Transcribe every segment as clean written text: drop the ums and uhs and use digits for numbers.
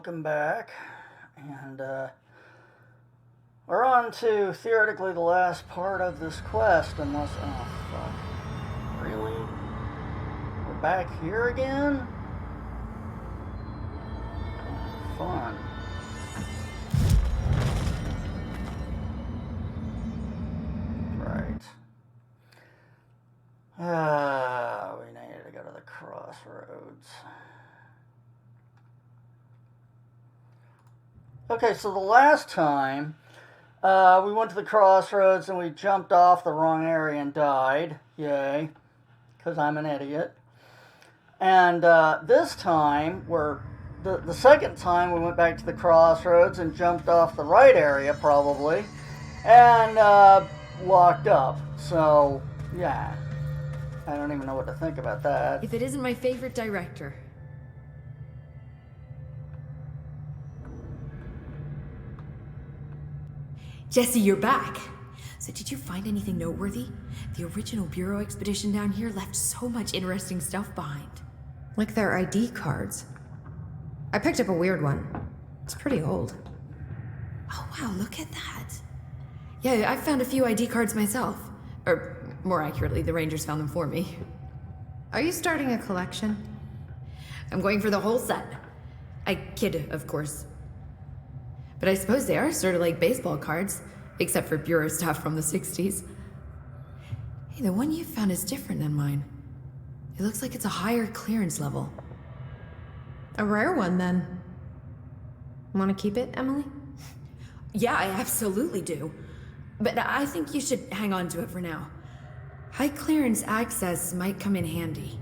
welcome back. And we're on to theoretically the last part of this quest, unless. Oh, fuck. Really? We're back here again? Fun. Right. We needed to go to the crossroads. Okay, so the last time, we went to the crossroads and we jumped off the wrong area and died. Yay. Because I'm an idiot. And this time, the second time we went back to the crossroads and jumped off the right area, probably, and locked up. So, yeah. I don't even know what to think about that. If it isn't my favorite director. Jesse, you're back. So did you find anything noteworthy? The original Bureau expedition down here left so much interesting stuff behind. Like their ID cards. I picked up a weird one. It's pretty old. Oh wow, look at that. Yeah, I found a few ID cards myself. Or, more accurately, the Rangers found them for me. Are you starting a collection? I'm going for the whole set. I kid, of course. But I suppose they are sort of like baseball cards, except for Bureau stuff from the 60s. Hey, the one you found is different than mine. It looks like it's a higher clearance level. A rare one, then. Want to keep it, Emily? Yeah, I absolutely do. But I think you should hang on to it for now. High clearance access might come in handy.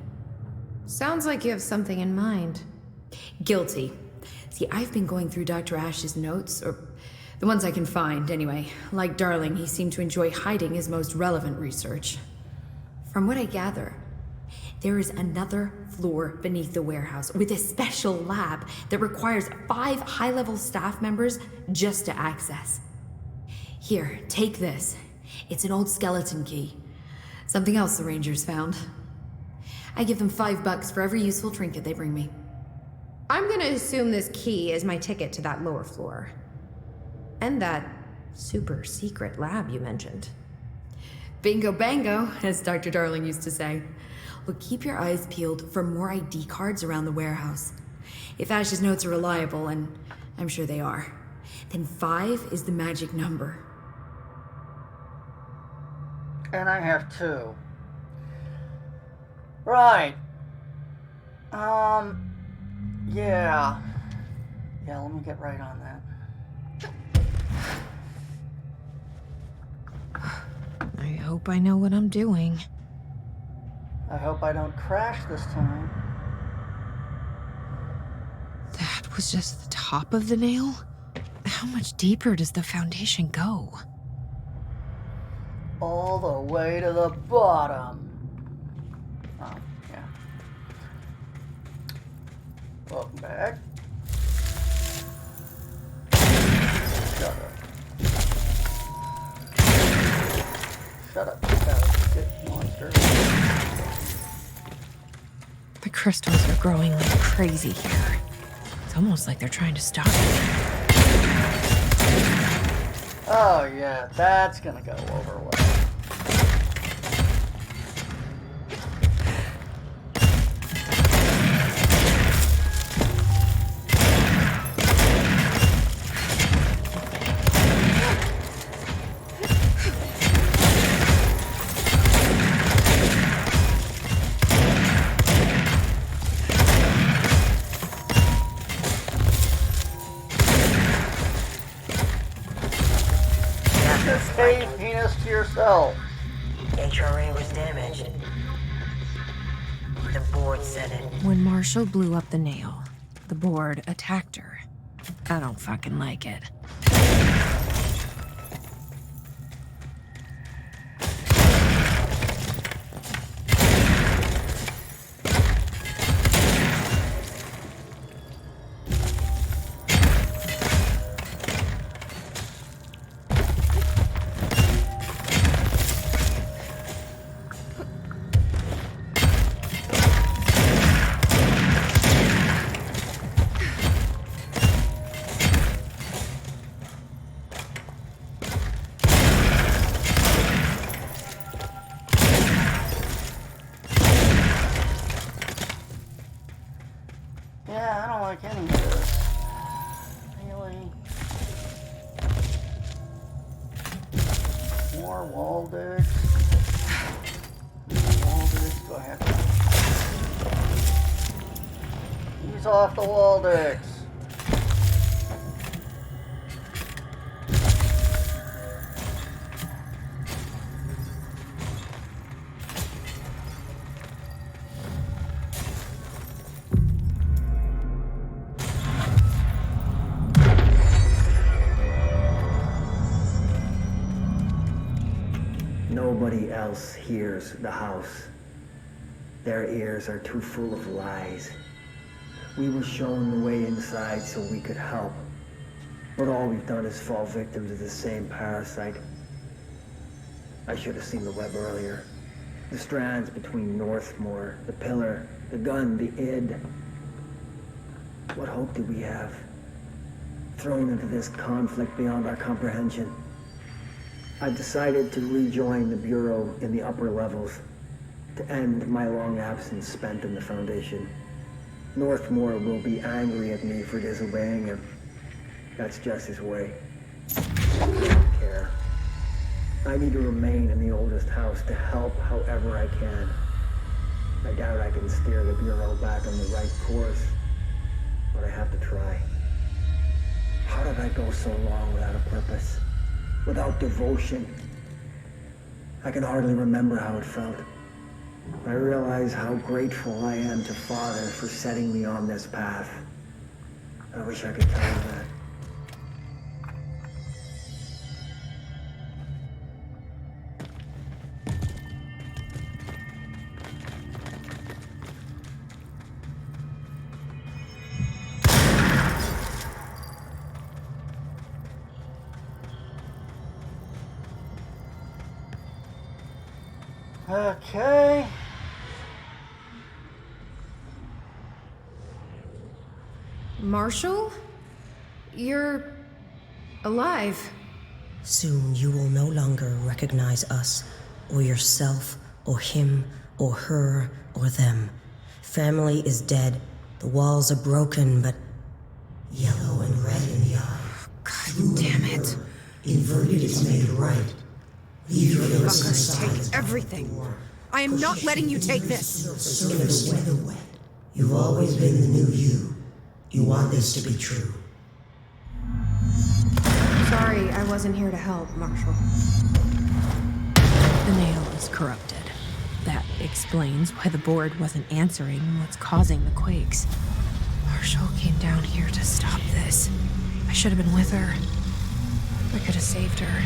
Sounds like you have something in mind. Guilty. See, I've been going through Dr. Ash's notes, or the ones I can find, anyway. Like Darling, he seemed to enjoy hiding his most relevant research. From what I gather, there is another floor beneath the warehouse with a special lab that requires 5 high-level staff members just to access. Here, take this. It's an old skeleton key. Something else the Rangers found. I give them $5 for every useful trinket they bring me. I'm gonna assume this key is my ticket to that lower floor. And that super secret lab you mentioned. Bingo bango, as Dr. Darling used to say. Well, keep your eyes peeled for more ID cards around the warehouse. If Ash's notes are reliable, and I'm sure they are, then 5 is the magic number. And I have 2. Right. Yeah. Yeah, let me get right on that. I hope I know what I'm doing. I hope I don't crash this time. That was just the top of the nail? How much deeper does the foundation go? All the way to the bottom. Oh, yeah. Welcome back. Shut up. Shut up, you monster. The crystals are growing like crazy here. It's almost like they're trying to stop me. Oh yeah, that's gonna go over well. Hey, penis to yourself. HRA was damaged. The board said it. When Marshall blew up the nail, the board attacked her. I don't fucking like it. Yeah, I don't like any of this. Really? More Waldex. Waldex. Do I have to... Ease off the Waldex. Nobody else hears the house. Their ears are too full of lies. We were shown the way inside so we could help. But all we've done is fall victim to the same parasite. I should have seen the web earlier. The strands between Northmore, the pillar, the gun, the id. What hope did we have? Thrown into this conflict beyond our comprehension. I've decided to rejoin the Bureau in the upper levels, to end my long absence spent in the Foundation. Northmore will be angry at me for disobeying him. That's just his way. I don't care. I need to remain in the oldest house to help however I can. I doubt I can steer the Bureau back on the right course, but I have to try. How did I go so long without a purpose? Without devotion? I can hardly remember how it felt. I realize how grateful I am to Father for setting me on this path. I wish I could tell him that. Okay. Marshall? You're alive. Soon you will no longer recognize us, or yourself, or him, or her, or them. Family is dead. The walls are broken, but yellow and red in the eye. God damn it. Inverted is made right. Leave your Fuckers, take everything. I am not letting you take this. surface weather wet. You've always been the new you. You want this to be true. Sorry, I wasn't here to help, Marshall. The nail is corrupted. That explains why the board wasn't answering what's causing the quakes. Marshall came down here to stop this. I should have been with her. I could have saved her.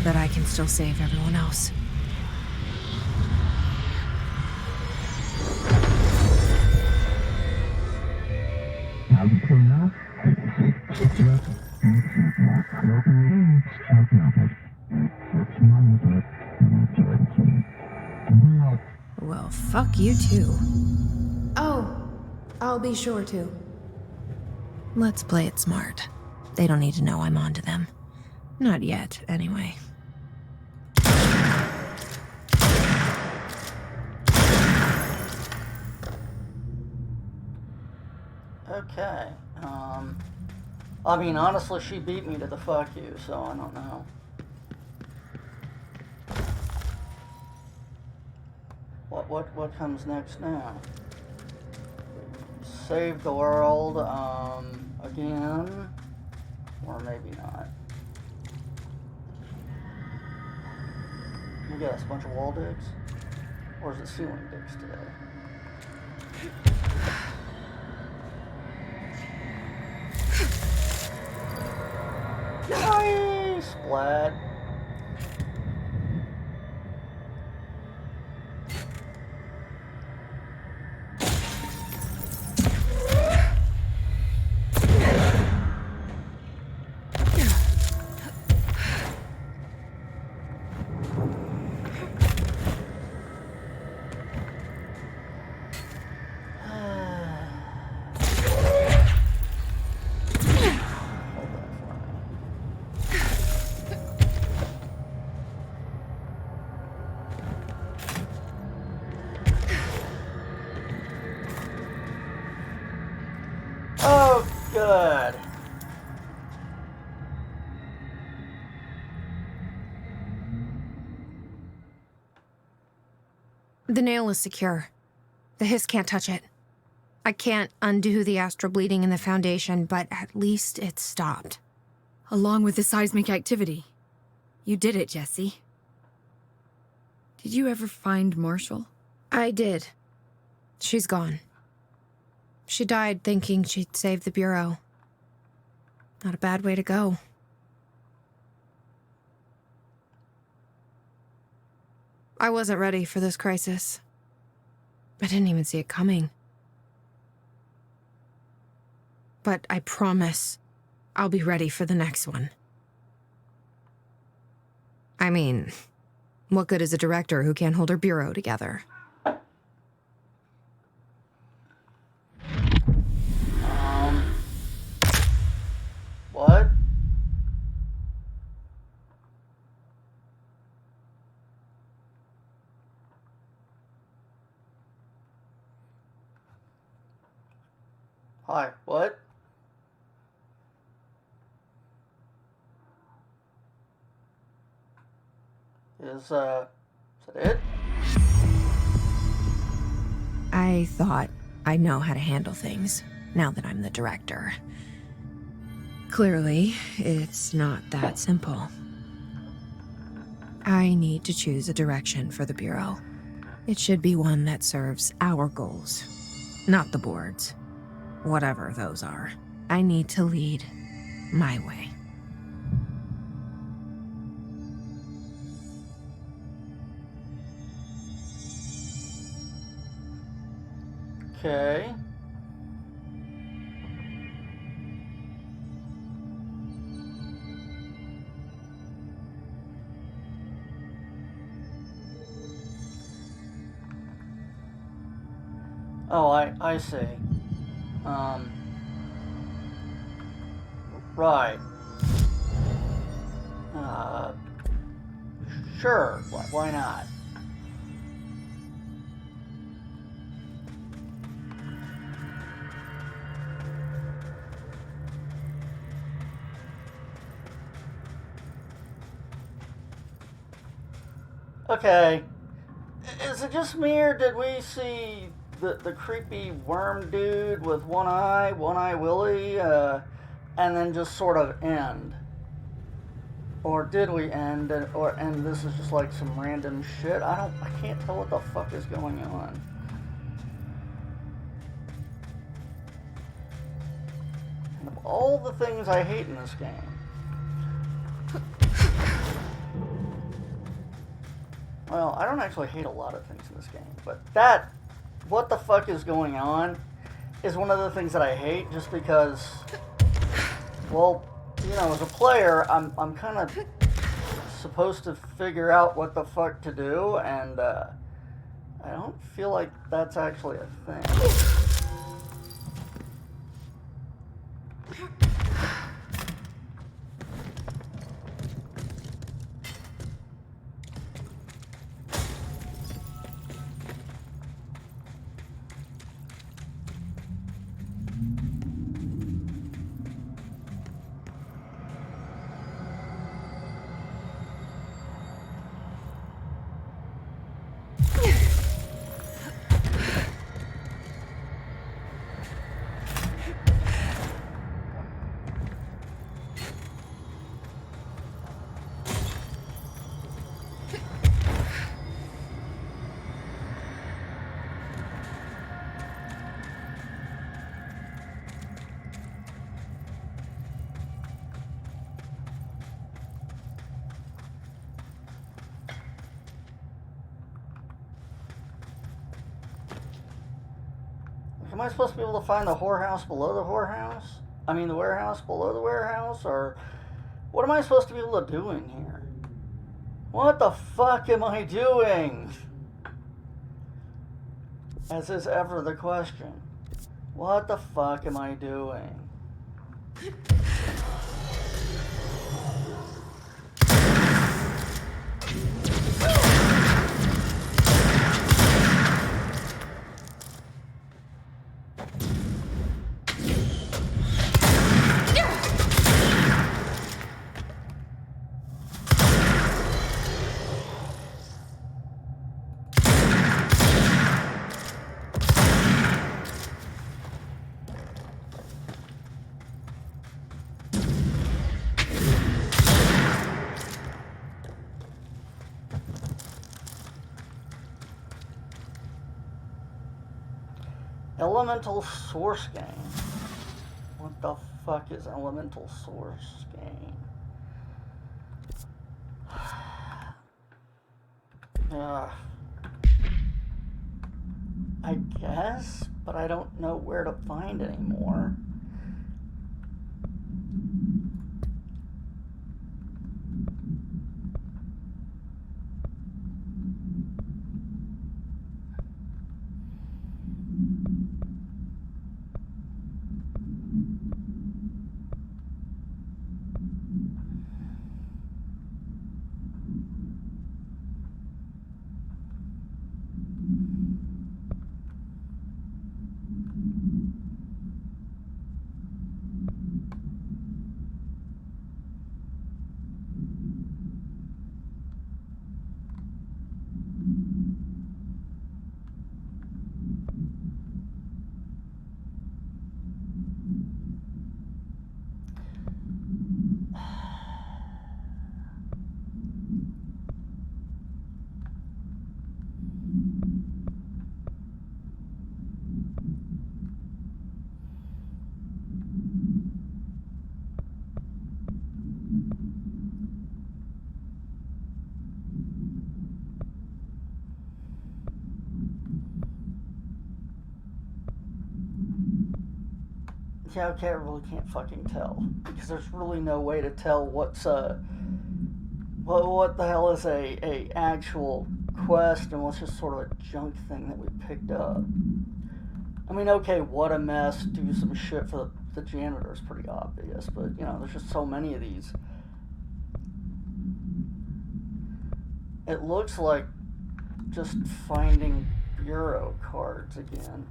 But I can still save everyone else. Well, fuck you too. Oh, I'll be sure to. Let's play it smart. They don't need to know I'm onto them. Not yet, anyway. Okay. I mean, honestly, she beat me to the fuck you, so I don't know. What comes next now? Save the world, again? Or maybe not. We got a bunch of wall digs? Or is it ceiling digs today? Nice! Splat. Good. The nail is secure. The hiss can't touch it. I can't undo the astral bleeding in the foundation, but at least it's stopped. Along with the seismic activity. You did it, Jesse. Did you ever find Marshall? I did. She's gone. She died thinking she'd save the Bureau. Not a bad way to go. I wasn't ready for this crisis. I didn't even see it coming. But I promise I'll be ready for the next one. I mean, what good is a director who can't hold her Bureau together? What? Hi, what? Is that it? I thought I know how to handle things, now that I'm the director. Clearly, it's not that simple. I need to choose a direction for the Bureau. It should be one that serves our goals, not the board's. Whatever those are. I need to lead my way. Okay. Oh, I see. Right. Sure, why not? Okay. Is it just me, or did we see the creepy worm dude with one eye Willie, and then just sort of end? Or did we end, and this is just like some random shit? I can't tell what the fuck is going on. And of all the things I hate in this game, well, I don't actually hate a lot of things in this game, but that, what the fuck is going on, is one of the things that I hate, just because, well, you know, as a player, I'm kind of supposed to figure out what the fuck to do, and I don't feel like that's actually a thing. Am I supposed to be able to find the whorehouse below the whorehouse? I mean, the warehouse below the warehouse? Or what am I supposed to be able to do in here? What the fuck am I doing? As is ever the question. What the fuck am I doing? Elemental Source Gain. What the fuck is Elemental Source Gain? I guess, but I don't know where to find anymore. Yeah, okay, I really can't fucking tell. Because there's really no way to tell what's, what the hell is a actual quest and what's just sort of a junk thing that we picked up. I mean, okay, what a mess, do some shit for the janitor is pretty obvious, but, you know, there's just so many of these. It looks like just finding bureau cards again.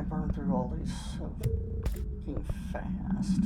Burn through all these so fucking fast.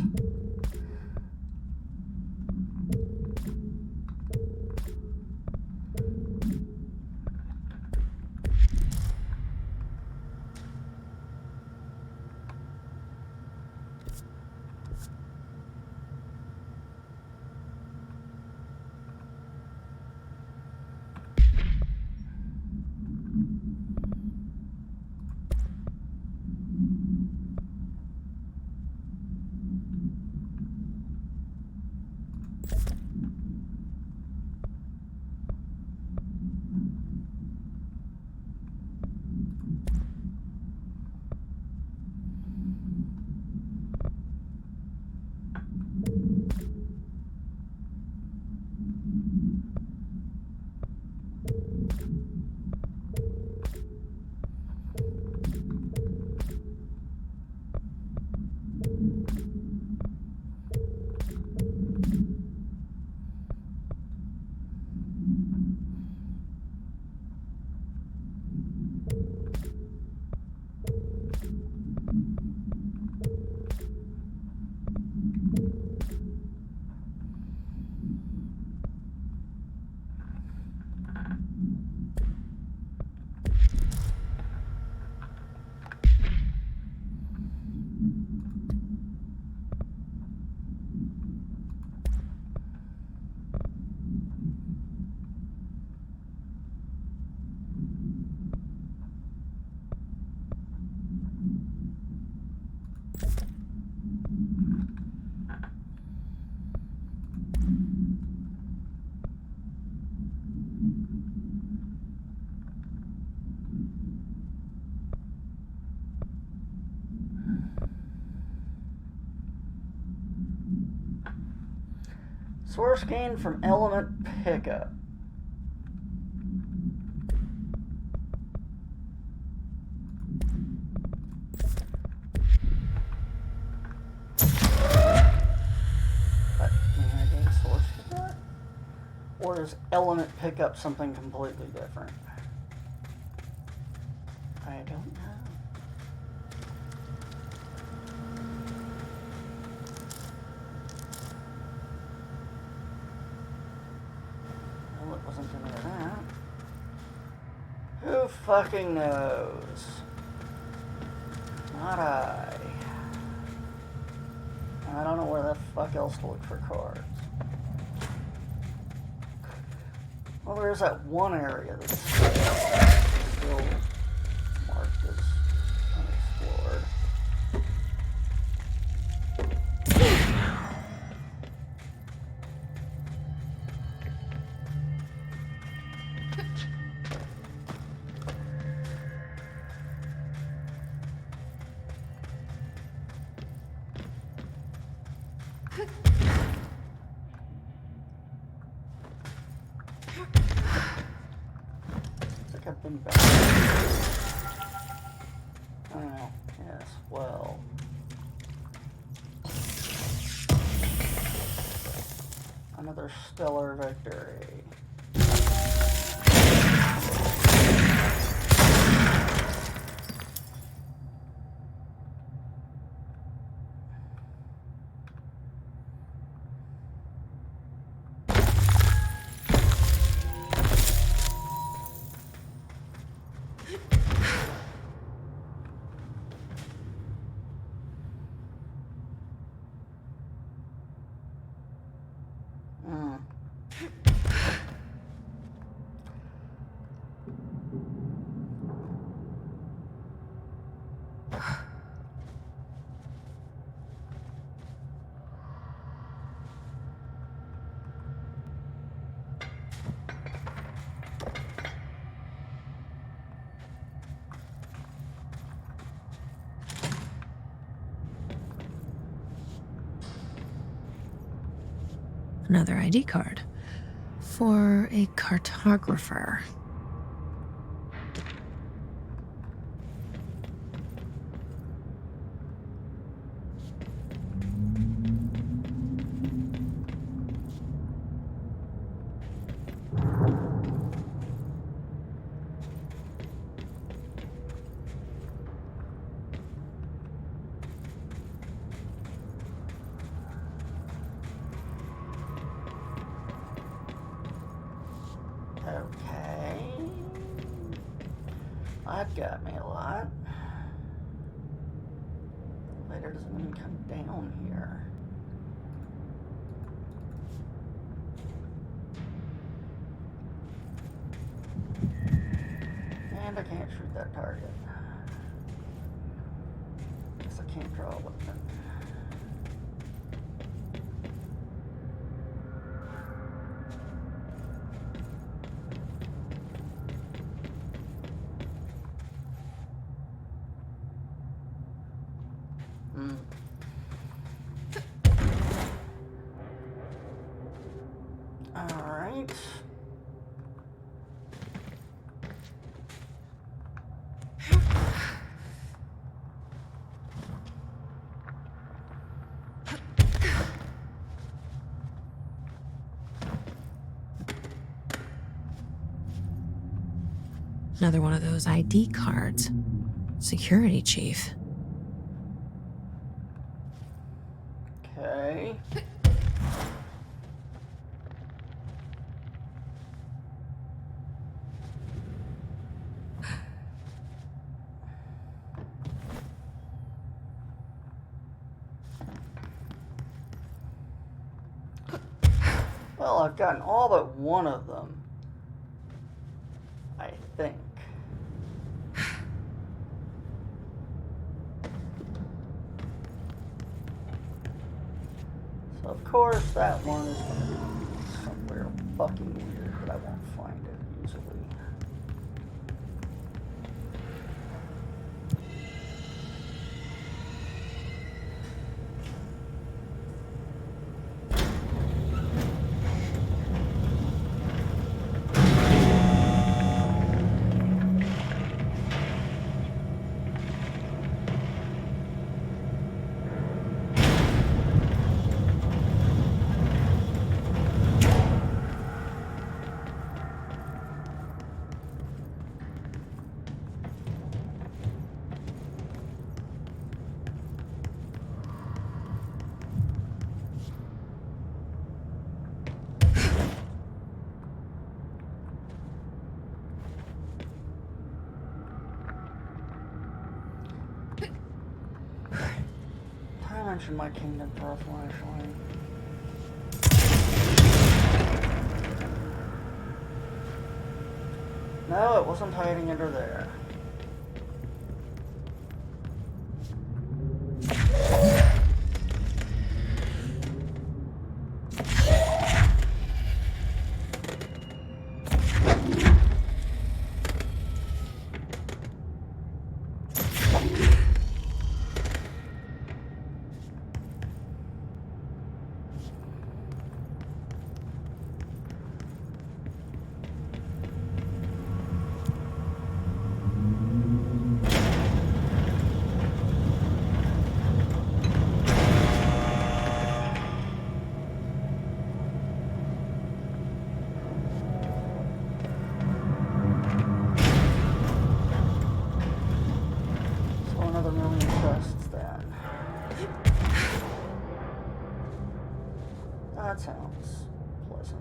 Source gain from element pickup. But can I gain source with that? Or is element pickup something completely different? I don't know. Well, it wasn't any of that. Who fucking knows? Not I. I don't know where the fuck else to look for cards. Well, there's that one area that's still marked as unexplored. I've been back. Oh, yes, well. Another stellar victory. Another ID card for a cartographer. Okay. That got me a lot. Elevator doesn't even come down here. And I can't shoot that target. Guess I can't draw a weapon. Alright. Another one of those ID cards. Security chief. Okay. Well, I've gotten all but one of them, I think. So of course that one is going to be somewhere fucking weird, but I won't find it easily. mention my kingdom for a flashlight. No, it wasn't hiding under there. That sounds pleasant.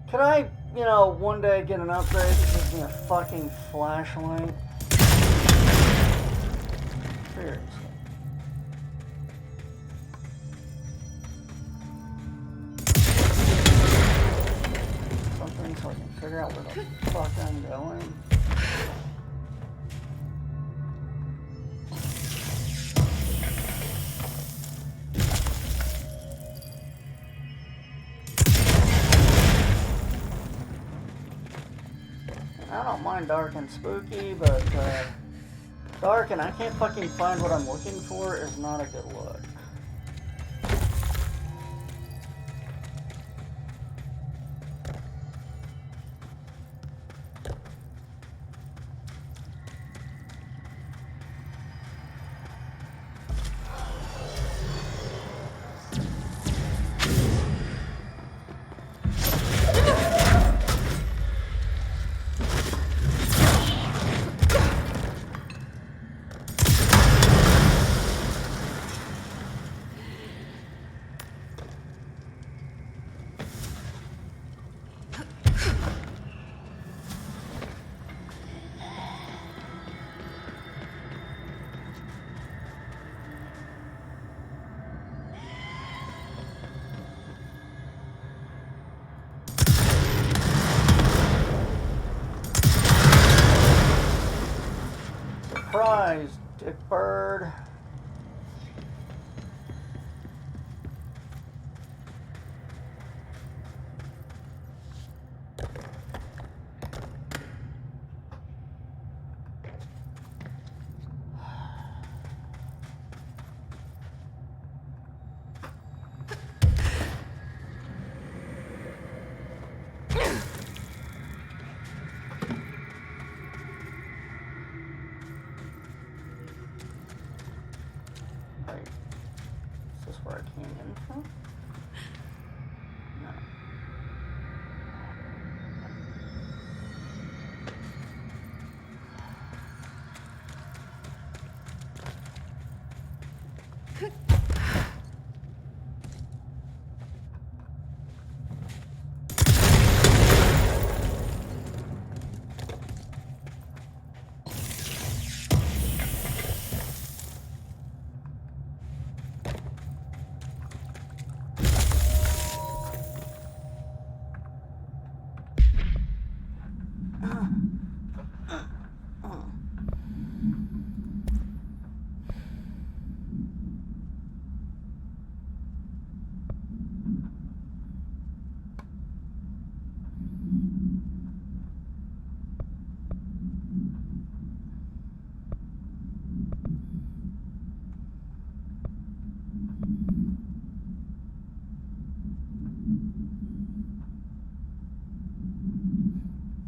Could I, one day get an upgrade that gives me a fucking flashlight? Seriously. Something so I can figure out where the fuck I'm going. I don't mind dark and spooky, but dark and I can't fucking find what I'm looking for is not a good look. Surprise, Dick Bird.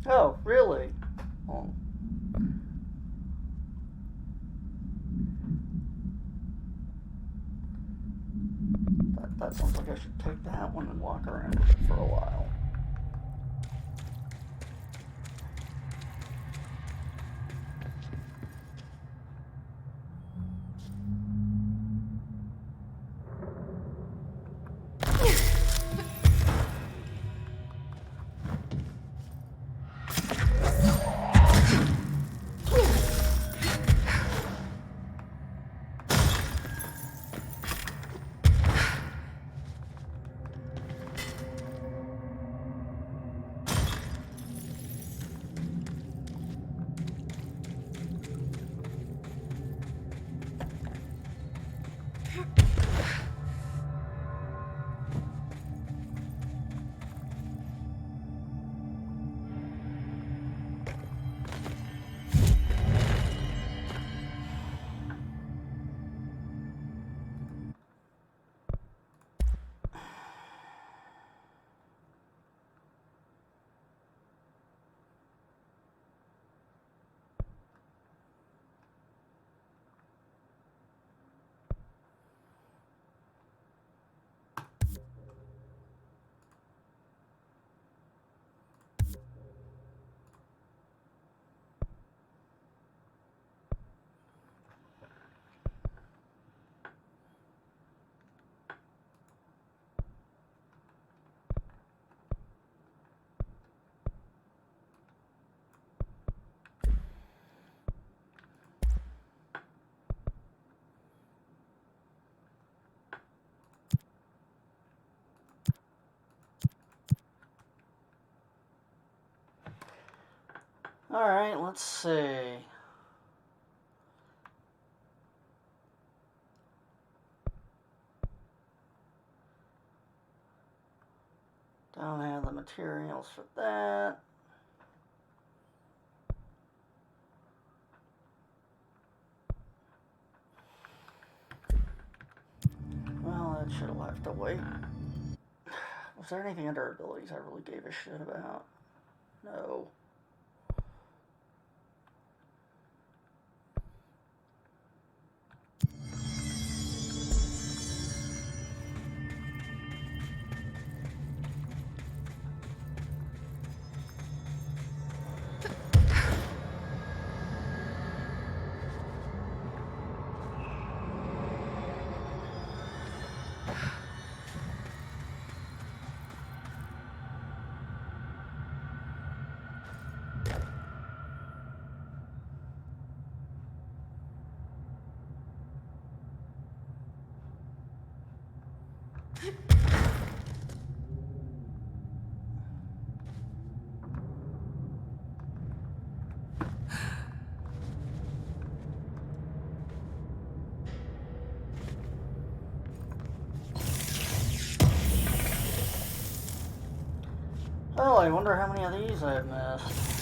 Oh, really? Oh. That sounds like I should take that one and walk around with it for a while. Alright, let's see. Don't have the materials for that. Well, that should have left to wait. Was there anything under abilities I really gave a shit about? No. Well, I wonder how many of these I've missed.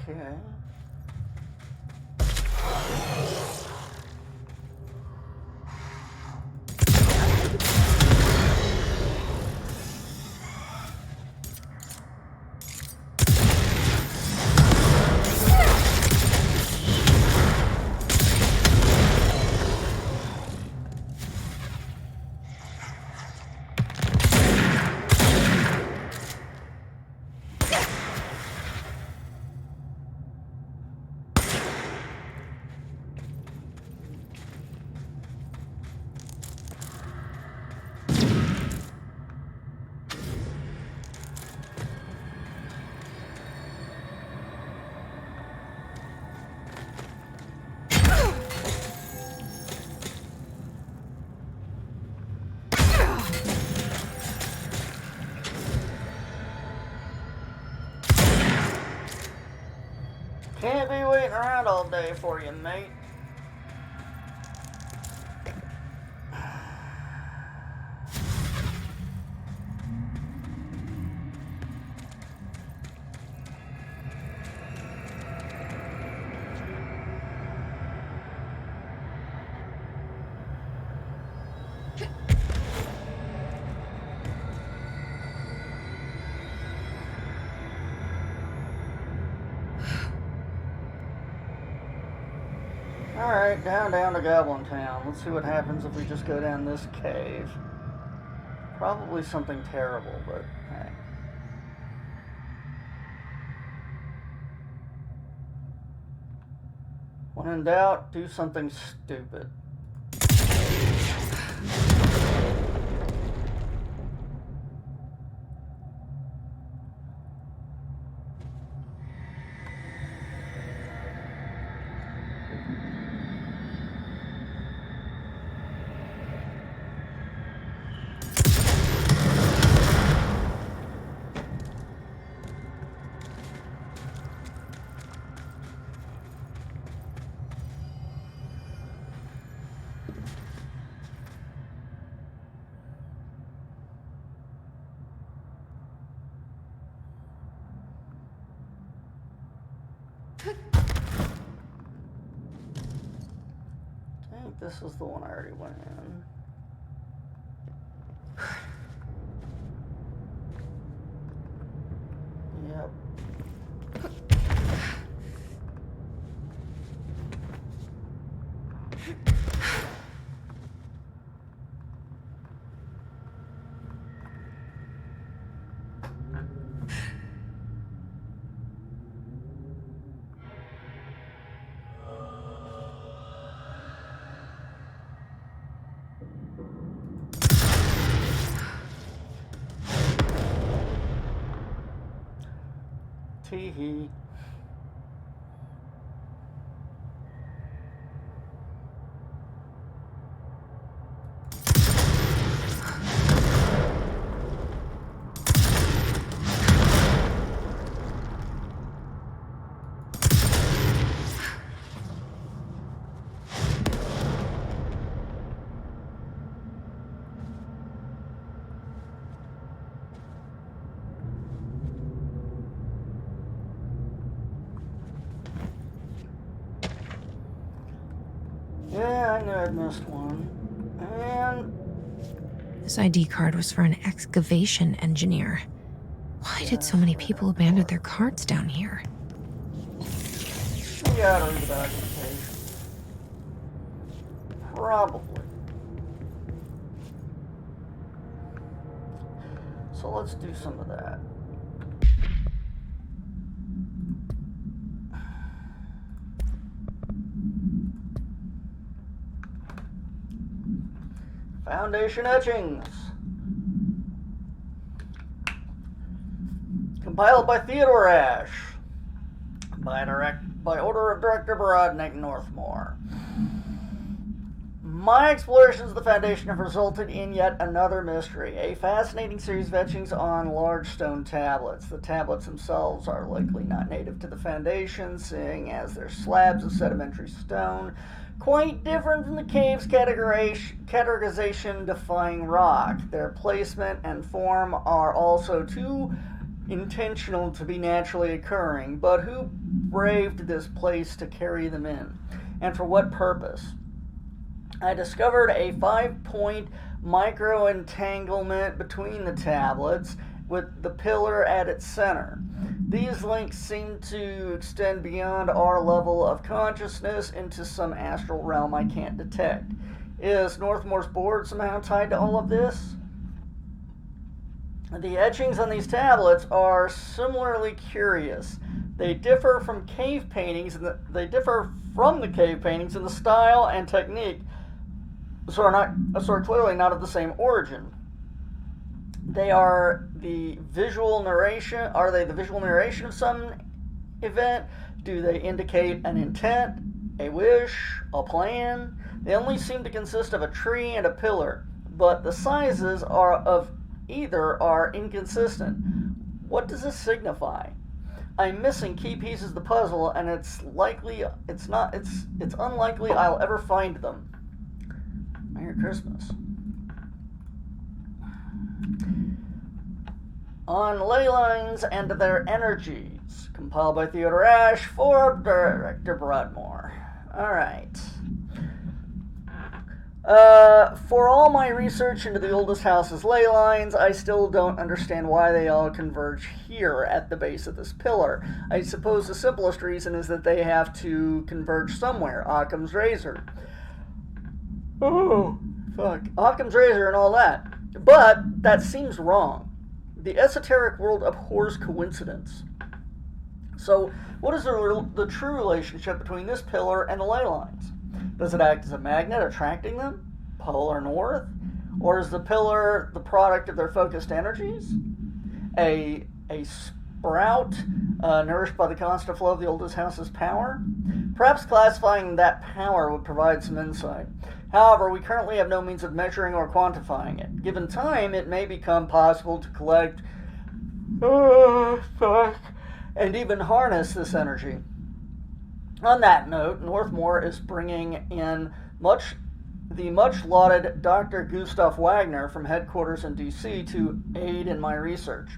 Okay. Can't be waiting around all day for you, mate. Alright, down to Goblin Town. Let's see what happens if we just go down this cave. Probably something terrible, but hey. When in doubt, do something stupid. I think this is the one I already went in. Yep. Tee-hee. Yeah, I knew I'd missed one. And This ID card was for an excavation engineer. Why did so many people abandon their cards down here? you gotta read the documentation. Probably. So let's do some of that. Foundation etchings. Compiled by Theodore Ash. By order of Director Borodnik Northmore. My explorations of the Foundation have resulted in yet another mystery. A fascinating series of etchings on large stone tablets. The tablets themselves are likely not native to the Foundation, seeing as they're slabs of sedimentary stone, quite different from the cave's categorization defying rock. Their placement and form are also too intentional to be naturally occurring, but who braved this place to carry them in, and for what purpose? I discovered a 5-point micro-entanglement between the tablets, with the pillar at its center. These links seem to extend beyond our level of consciousness into some astral realm I can't detect. Is Northmore's board somehow tied to all of this? The etchings on these tablets are similarly curious. They differ from cave paintings, and they differ from the cave paintings in the style and technique, so are clearly not of the same origin. They are the visual narration. Are they the visual narration of some event? Do they indicate an intent, a wish, a plan? They only seem to consist of a tree and a pillar, but the sizes of either are inconsistent. What does this signify? I'm missing key pieces of the puzzle, and it's unlikely I'll ever find them. Merry Christmas. On ley lines and their energies, compiled by Theodore Ashe for Director Broadmoor. Alright. For all my research into the oldest house's ley lines, I still don't understand why they all converge here at the base of this pillar. I suppose the simplest reason is that they have to converge somewhere. Occam's razor. Oh, fuck. Occam's razor and all that. But that seems wrong. The esoteric world abhors coincidence. So, what is the true relationship between this pillar and the ley lines? Does it act as a magnet attracting them, polar north? Or is the pillar the product of their focused energies? A sprout nourished by the constant flow of the oldest house's power? Perhaps classifying that power would provide some insight. However, we currently have no means of measuring or quantifying it. Given time, it may become possible to collect and even harness this energy. On that note, Northmore is bringing in the much-lauded Dr. Gustav Wagner from headquarters in D.C. to aid in my research.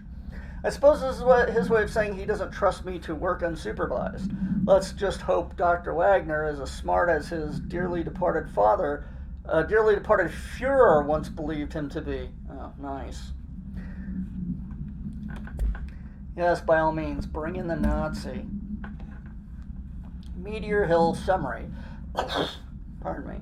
I suppose this is his way of saying he doesn't trust me to work unsupervised. Let's just hope Dr. Wagner is as smart as his dearly departed Führer once believed him to be. Oh, nice. Yes, by all means, bring in the Nazi. Meteor Hill summary. Pardon me.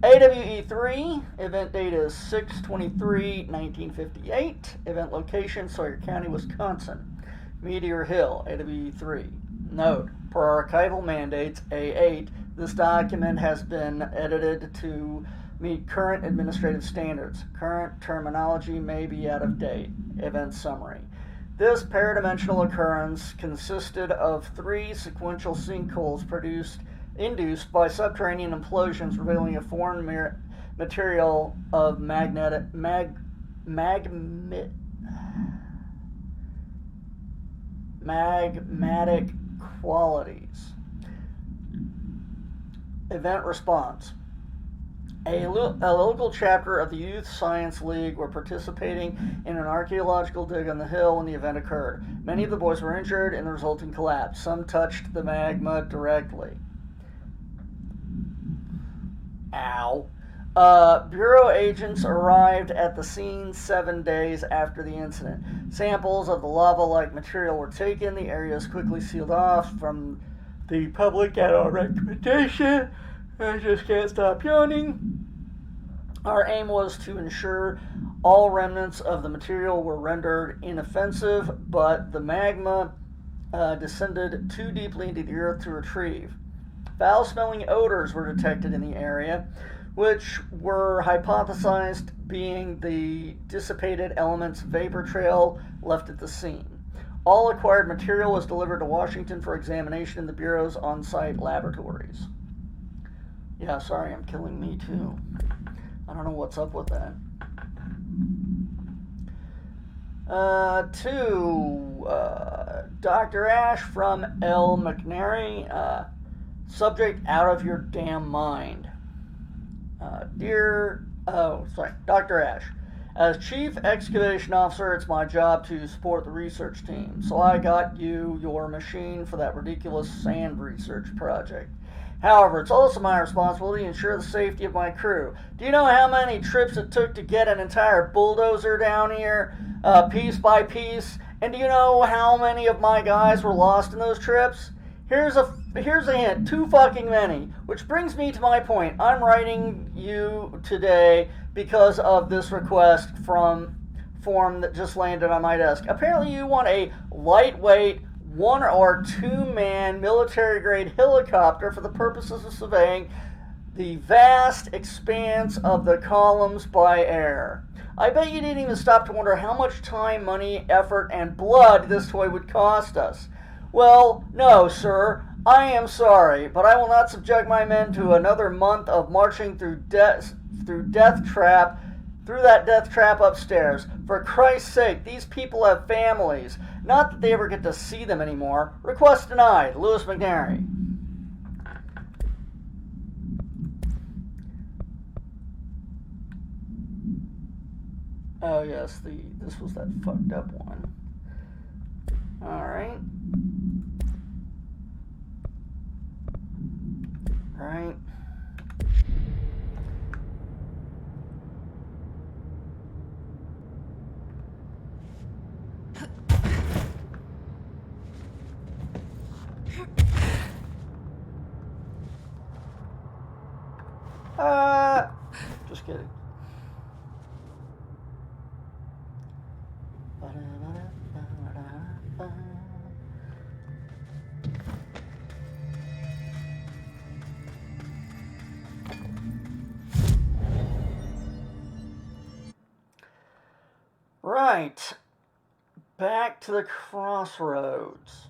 AWE3, event date is 6/23/1958. Event location, Sawyer County, Wisconsin. Meteor Hill, AWE3. Note, per archival mandates, A8, this document has been edited to meet current administrative standards. Current terminology may be out of date. Event summary. This paradimensional occurrence consisted of 3 sequential sinkholes induced by subterranean implosions revealing a foreign material of magmatic qualities. Event response. A local chapter of the Youth Science League were participating in an archaeological dig on the hill when the event occurred. Many of the boys were injured in the resulting collapse. Some touched the magma directly. Ow. Bureau agents arrived at the scene 7 days after the incident. Samples of the lava-like material were taken. The area is quickly sealed off from the public at our recommendation. I just can't stop yawning. Our aim was to ensure all remnants of the material were rendered inoffensive, but the magma descended too deeply into the earth to retrieve. Foul-smelling odors were detected in the area, which were hypothesized being the dissipated elements vapor trail left at the scene. All acquired material was delivered to Washington for examination in the Bureau's on-site laboratories. Yeah, sorry, I'm killing me too. I don't know what's up with that. Dr. Ashe from L. McNary. Subject out of your damn mind. Dr. Ashe. As Chief Excavation Officer, it's my job to support the research team, so I got you your machine for that ridiculous sand research project. However, it's also my responsibility to ensure the safety of my crew. Do you know how many trips it took to get an entire bulldozer down here, piece by piece? And do you know how many of my guys were lost in those trips? Here's a hint, too fucking many. Which brings me to my point. I'm writing you today because of this request from form that just landed on my desk. Apparently you want a lightweight 1 or 2 man military grade helicopter for the purposes of surveying the vast expanse of the columns by air. I bet you didn't even stop to wonder how much time, money, effort, and blood this toy would cost us. Well, no, sir. I am sorry, but I will not subject my men to another month of marching through that death trap upstairs. For Christ's sake, these people have families. Not that they ever get to see them anymore. Request denied. Louis McNary. Oh yes, this was that fucked up one. Alright. Right. Just kidding. Right. Back to the crossroads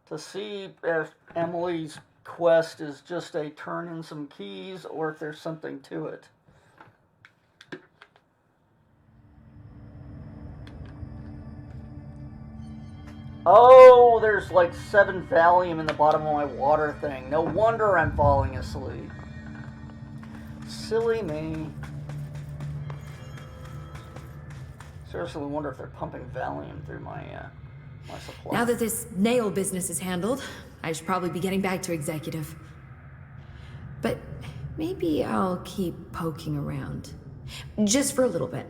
to see if Emily's quest is just a turn in some keys or if there's something to it. Oh, there's like 7 Valium in the bottom of my water thing. No wonder I'm falling asleep. Silly me. Seriously wonder if they're pumping Valium through my supply. Now that this nail business is handled, I should probably be getting back to executive. But maybe I'll keep poking around. Just for a little bit.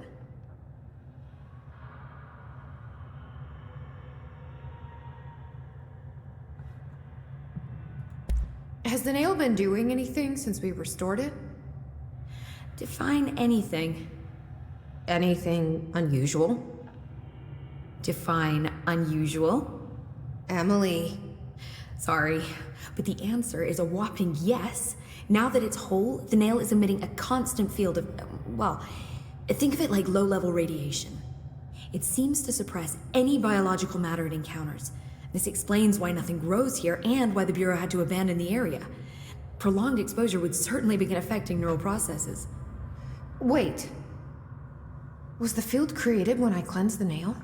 Has the nail been doing anything since we restored it? Define anything. Anything unusual? Define unusual. Emily. Sorry, but the answer is a whopping yes. Now that it's whole, the nail is emitting a constant field of, well, think of it like low-level radiation. It seems to suppress any biological matter it encounters. This explains why nothing grows here and why the Bureau had to abandon the area. Prolonged exposure would certainly begin affecting neural processes. Wait. Was the field created when I cleansed the nail?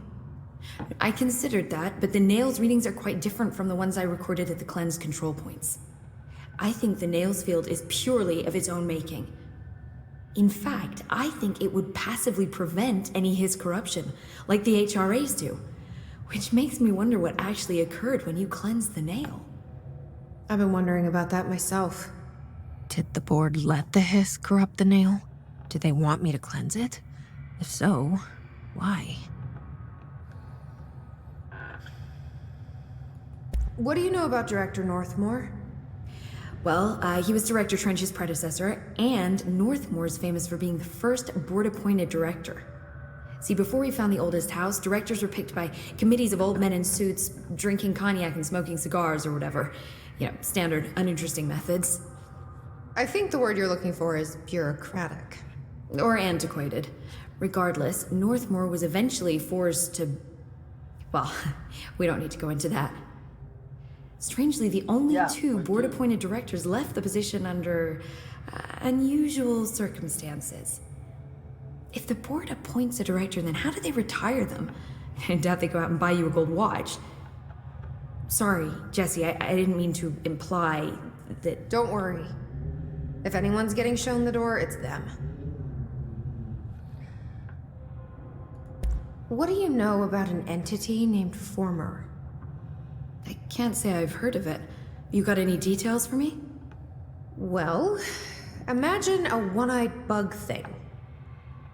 I considered that, but the nail's readings are quite different from the ones I recorded at the cleanse control points. I think the nail's field is purely of its own making. In fact, I think it would passively prevent any Hiss corruption, like the HRAs do. Which makes me wonder what actually occurred when you cleansed the nail. I've been wondering about that myself. Did the board let the Hiss corrupt the nail? Did they want me to cleanse it? If so, why? What do you know about Director Northmore? Well, he was Director Trench's predecessor, and Northmore's famous for being the first board-appointed director. See, before we found the oldest house, directors were picked by committees of old men in suits, drinking cognac and smoking cigars or whatever. You know, standard, uninteresting methods. I think the word you're looking for is bureaucratic. Or antiquated. Regardless, Northmore was eventually forced to... Well, we don't need to go into that. Strangely, the only two board-appointed directors left the position under unusual circumstances. If the board appoints a director, then how do they retire them? I doubt they go out and buy you a gold watch. Sorry, Jesse, I didn't mean to imply that... Don't worry. If anyone's getting shown the door, it's them. What do you know about an entity named Former? I can't say I've heard of it. You got any details for me? Well, imagine a one-eyed bug thing.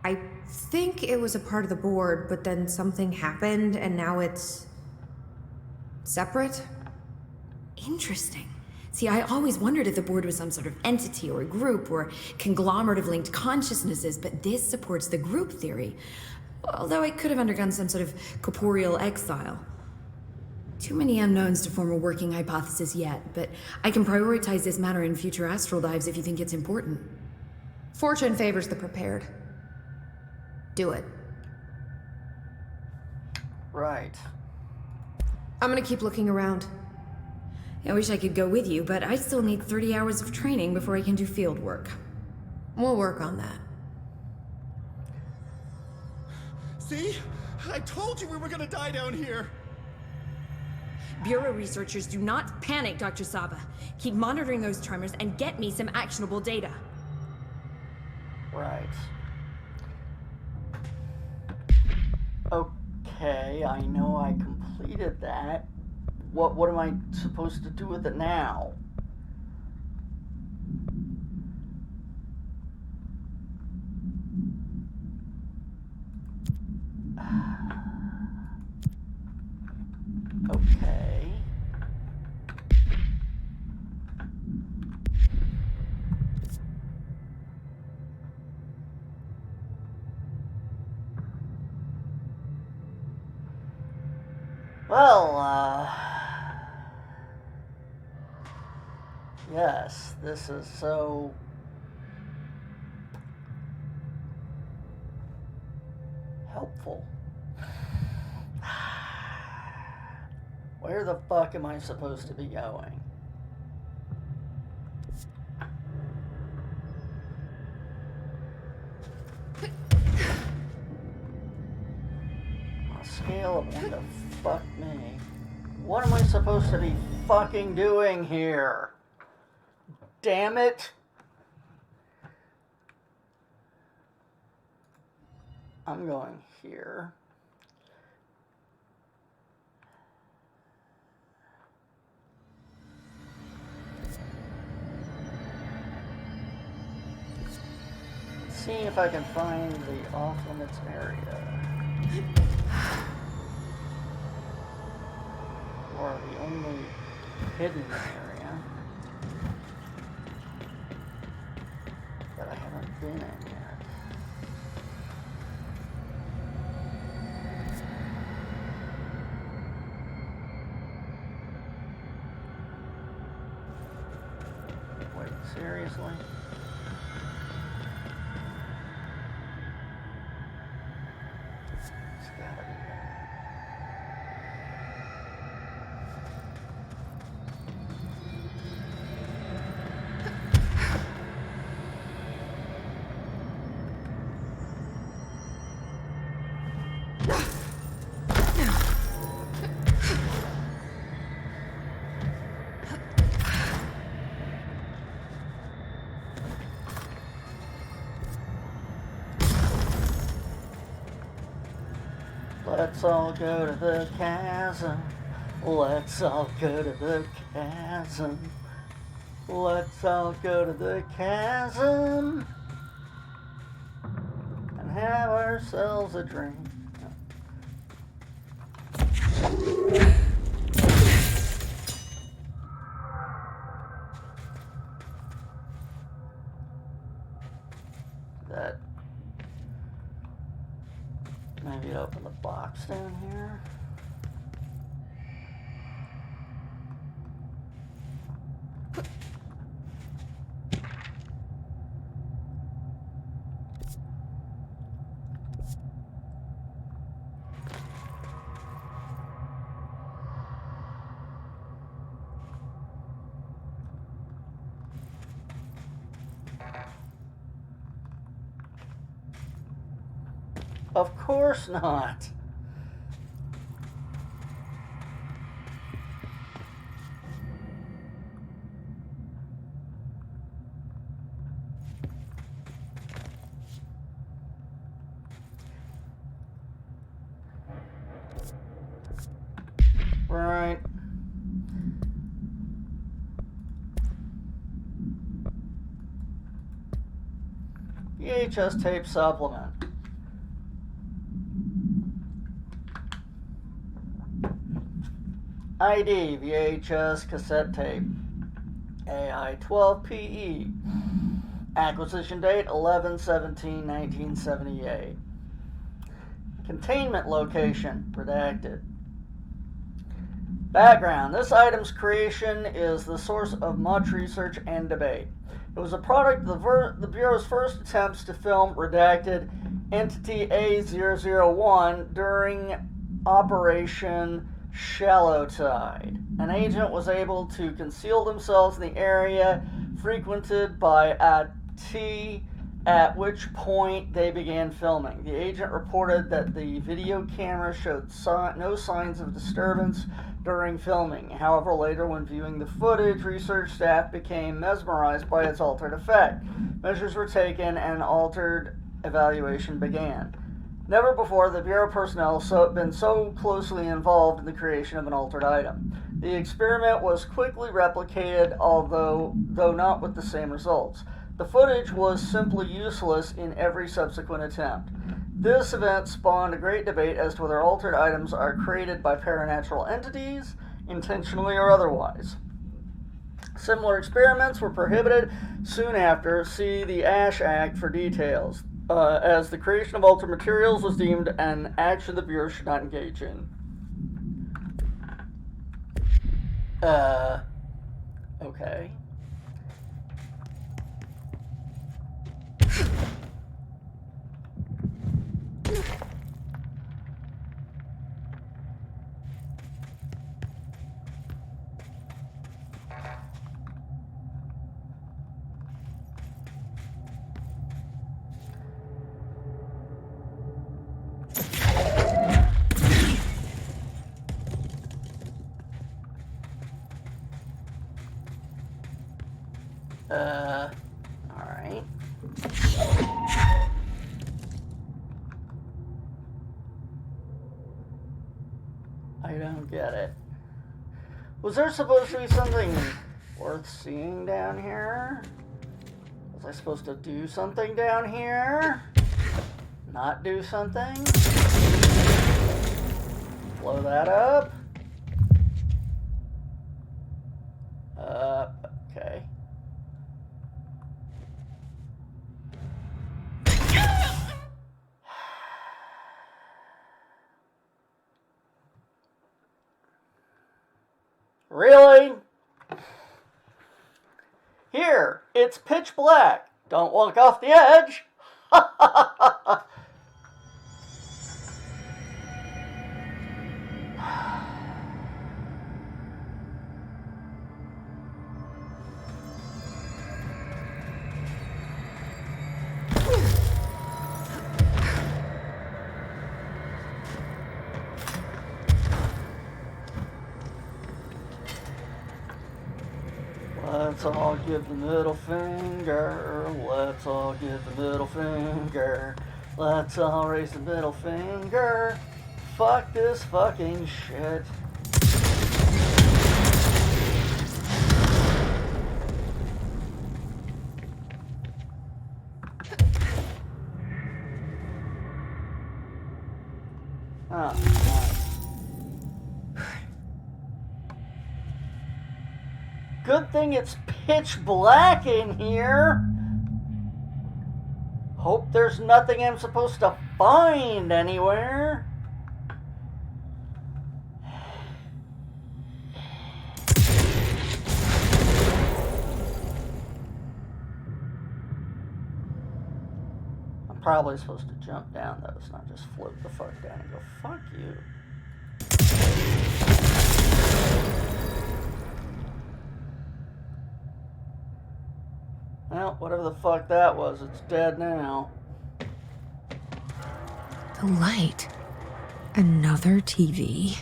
I think it was a part of the board, but then something happened and now it's separate? Interesting. See, I always wondered if the board was some sort of entity or a group or conglomerate of linked consciousnesses, but this supports the group theory. Although it could have undergone some sort of corporeal exile. Too many unknowns to form a working hypothesis yet, but I can prioritize this matter in future astral dives if you think it's important. Fortune favors the prepared. Do it. Right. I'm gonna keep looking around. I wish I could go with you, but I still need 30 hours of training before I can do field work. We'll work on that. See? I told you we were gonna die down here! Bureau researchers, do not panic, Dr. Saba. Keep monitoring those tremors and get me some actionable data. Right. Okay, I know I completed that. What am I supposed to do with it now? Okay. Well, yes, this is so helpful. Where the fuck am I supposed to be going? On a scale of 1 to fuck me, what am I supposed to be fucking doing here? Damn it! I'm going here. See if I can find the off-limits area. Or the only hidden area that I haven't been in yet. Wait, seriously? It's gotta be that. Let's all go to the chasm. Let's all go to the chasm. Let's all go to the chasm and have ourselves a drink. That maybe open the box down here. Of course not. VHS tape supplement. ID VHS cassette tape. AI-12PE. Acquisition date 11/17/1978. Containment location redacted. Background. This item's creation is the source of much research and debate. It was a product of the Bureau's first attempts to film redacted Entity A001 during Operation Shallow Tide. An agent was able to conceal themselves in the area frequented by AT, at which point they began filming. The agent reported that the video camera showed no signs of disturbance during filming. However, later when viewing the footage, research staff became mesmerized by its altered effect. Measures were taken and altered evaluation began. Never before the Bureau personnel been so closely involved in the creation of an altered item. The experiment was quickly replicated, though not with the same results. The footage was simply useless in every subsequent attempt. This event spawned a great debate as to whether altered items are created by paranatural entities, intentionally or otherwise. Similar experiments were prohibited soon after. See the Ash Act for details, as the creation of altered materials was deemed an action the Bureau should not engage in. Okay. Alright. I don't get it. Was there supposed to be something worth seeing down here? Was I supposed to do something down here? Not do something? Blow that up? Okay. Really? Here, it's pitch black. Don't walk off the edge. Let's all give the middle finger. Let's all give the middle finger. Let's all raise the middle finger. Fuck this fucking shit. Good thing it's pitch black in here. Hope there's nothing I'm supposed to find anywhere. I'm probably supposed to jump down those, not just float the fuck down and go, fuck you. Well, whatever the fuck that was, it's dead now. The light. Another TV.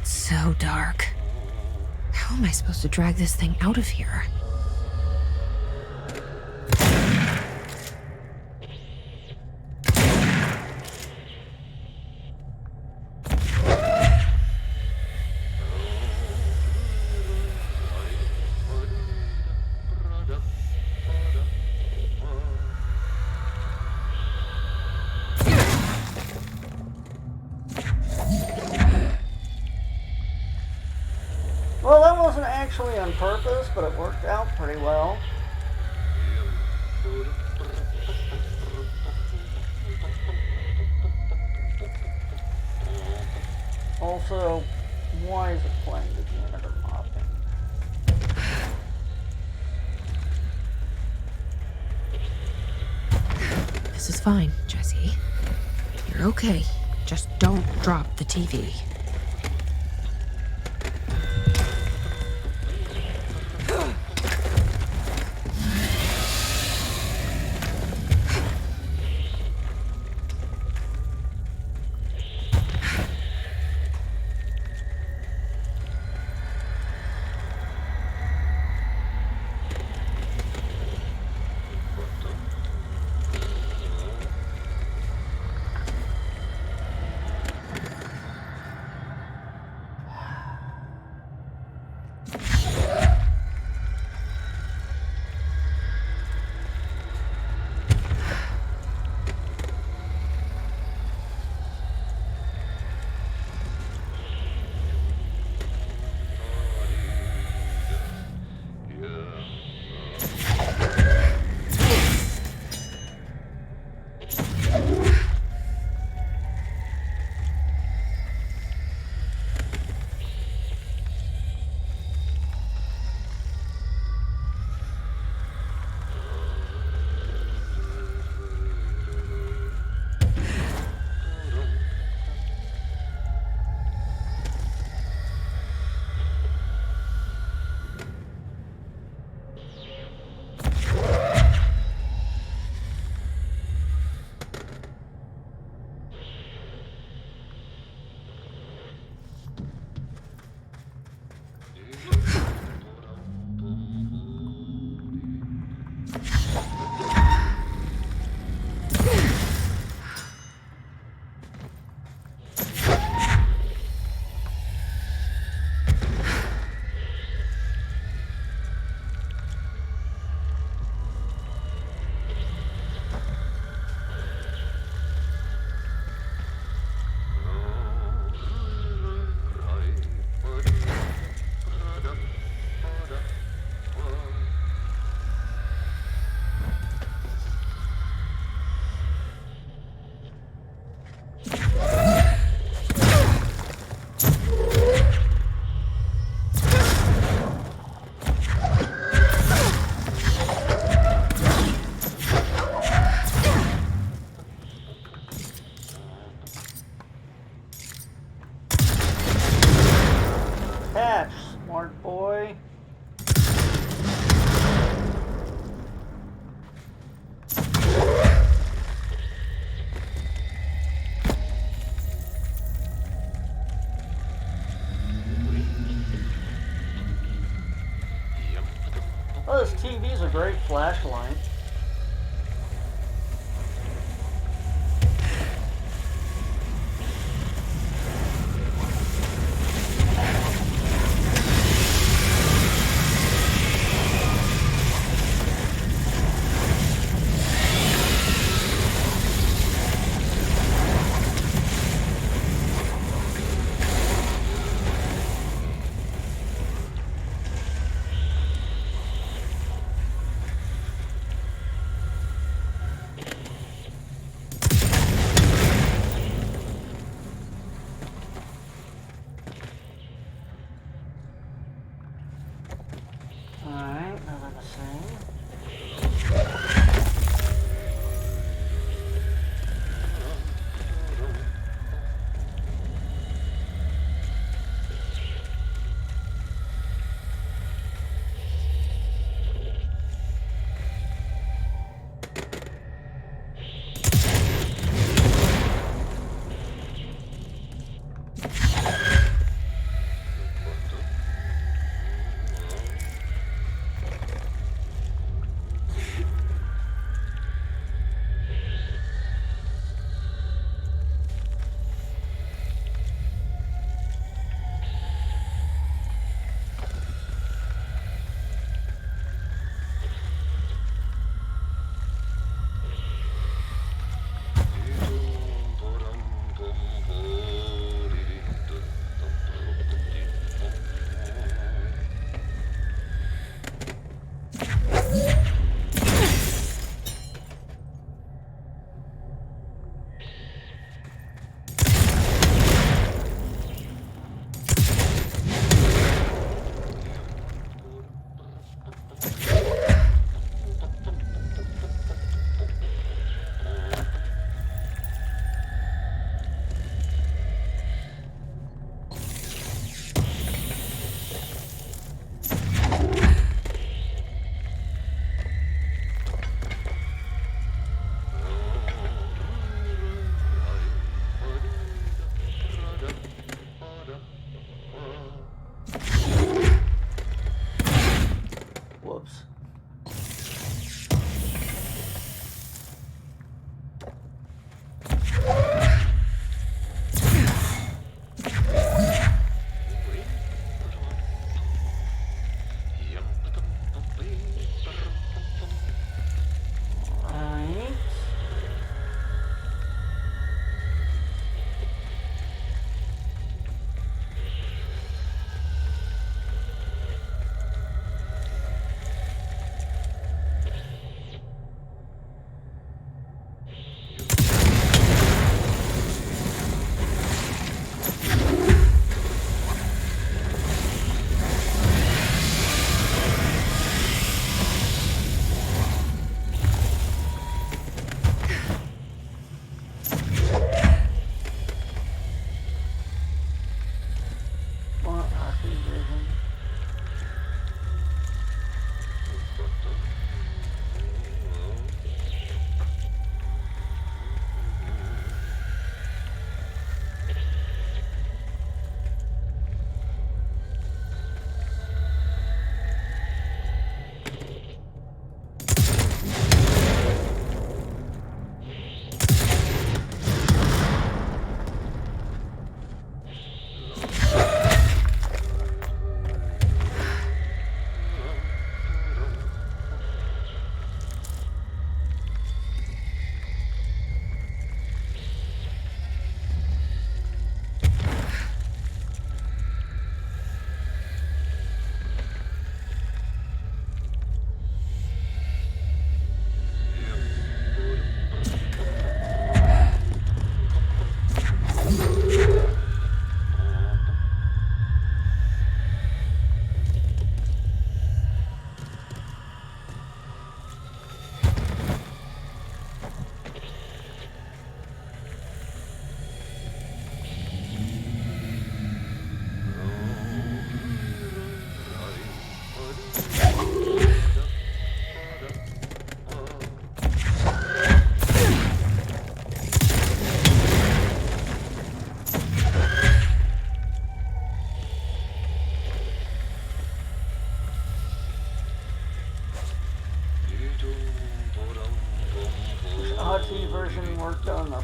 It's so dark. How am I supposed to drag this thing out of here? Well, that wasn't actually on purpose, but it worked out pretty well. Also, why is it playing the janitor mopping? This is fine, Jesse. You're okay. Just don't drop the TV. Smart boy. Oh, this TV's a great flashlight. Alright, another thing.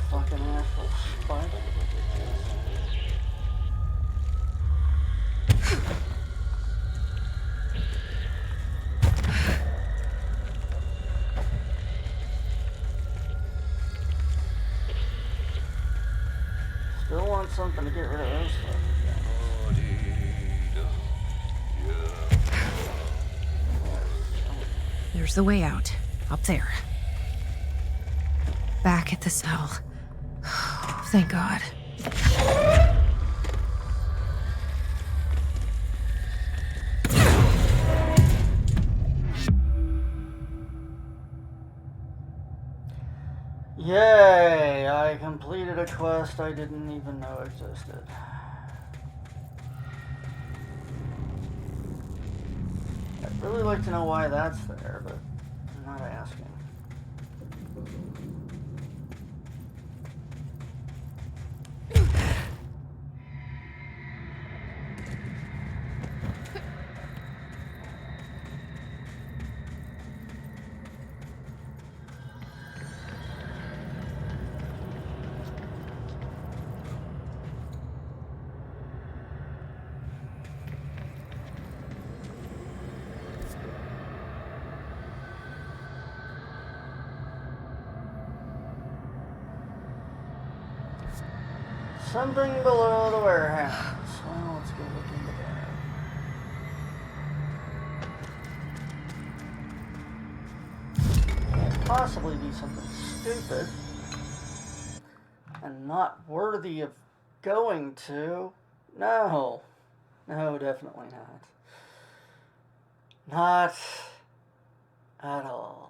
fucking asshole spider. Still want something to get rid of those fuckers. There's the way out. Up there. Back at the cell. Thank God. Yay! I completed a quest I didn't even know existed. I'd really like to know why that's there, but I'm not asking. Something below the warehouse. Well, let's go look into that. Can't possibly be something stupid and not worthy of going to. No. No, definitely not. Not at all.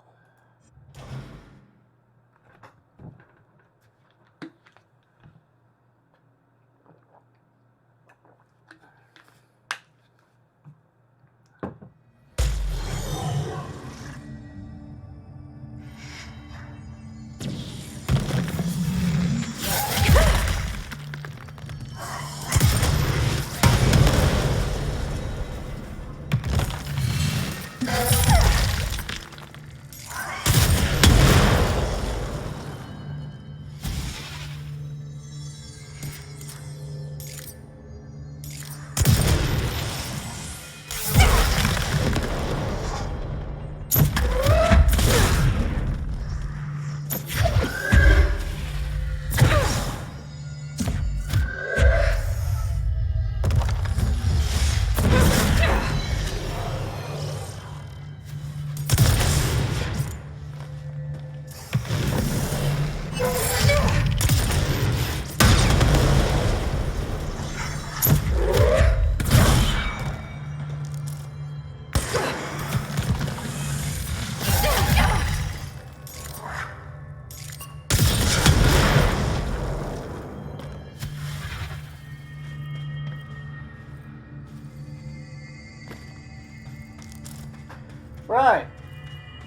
Right.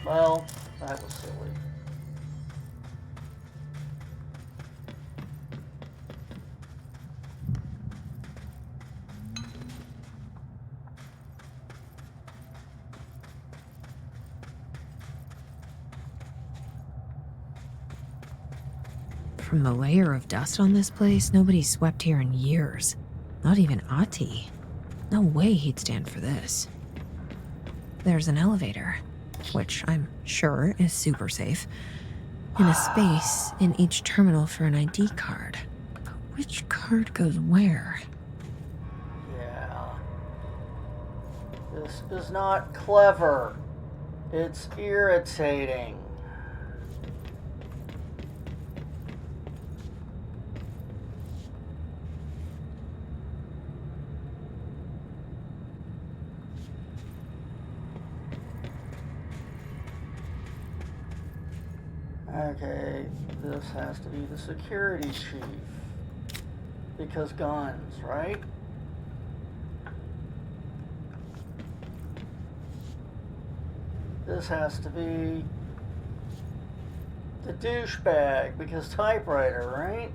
Well, that was silly. From the layer of dust on this place, nobody's swept here in years. Not even Ahti. No way he'd stand for this. There's an elevator, which I'm sure is super safe, and a space in each terminal for an ID card. But which card goes where? Yeah. This is not clever. It's irritating. Okay, this has to be the security chief. Because guns, right? This has to be the douchebag, because typewriter, right?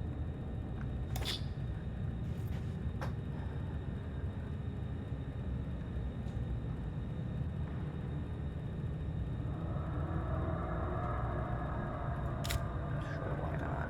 Sure, why not?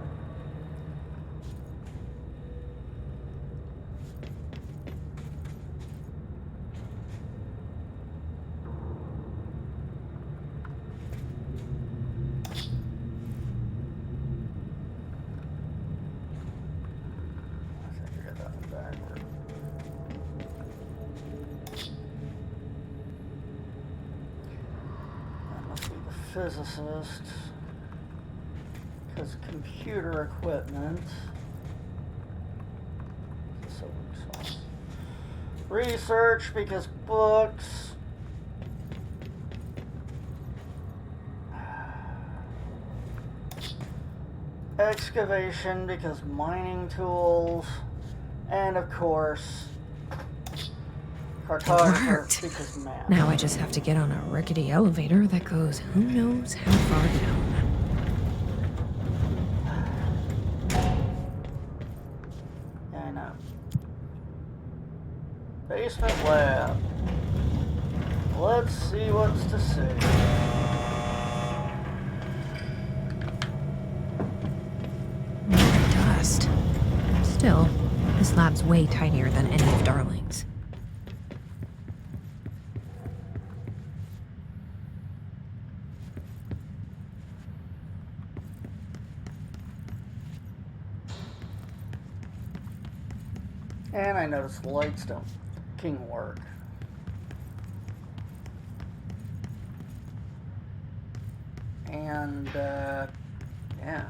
physicist. Because computer equipment. So research because books. Excavation because mining tools. And of course, cartographer worked. because math. Now I just have to get on a rickety elevator that goes who knows how far down. Yeah, I know. Basement lab. Let's see what's to see. More dust. Still, this lab's way tinier than any of Darling's. And I noticed the lights don't fucking work. And, yeah.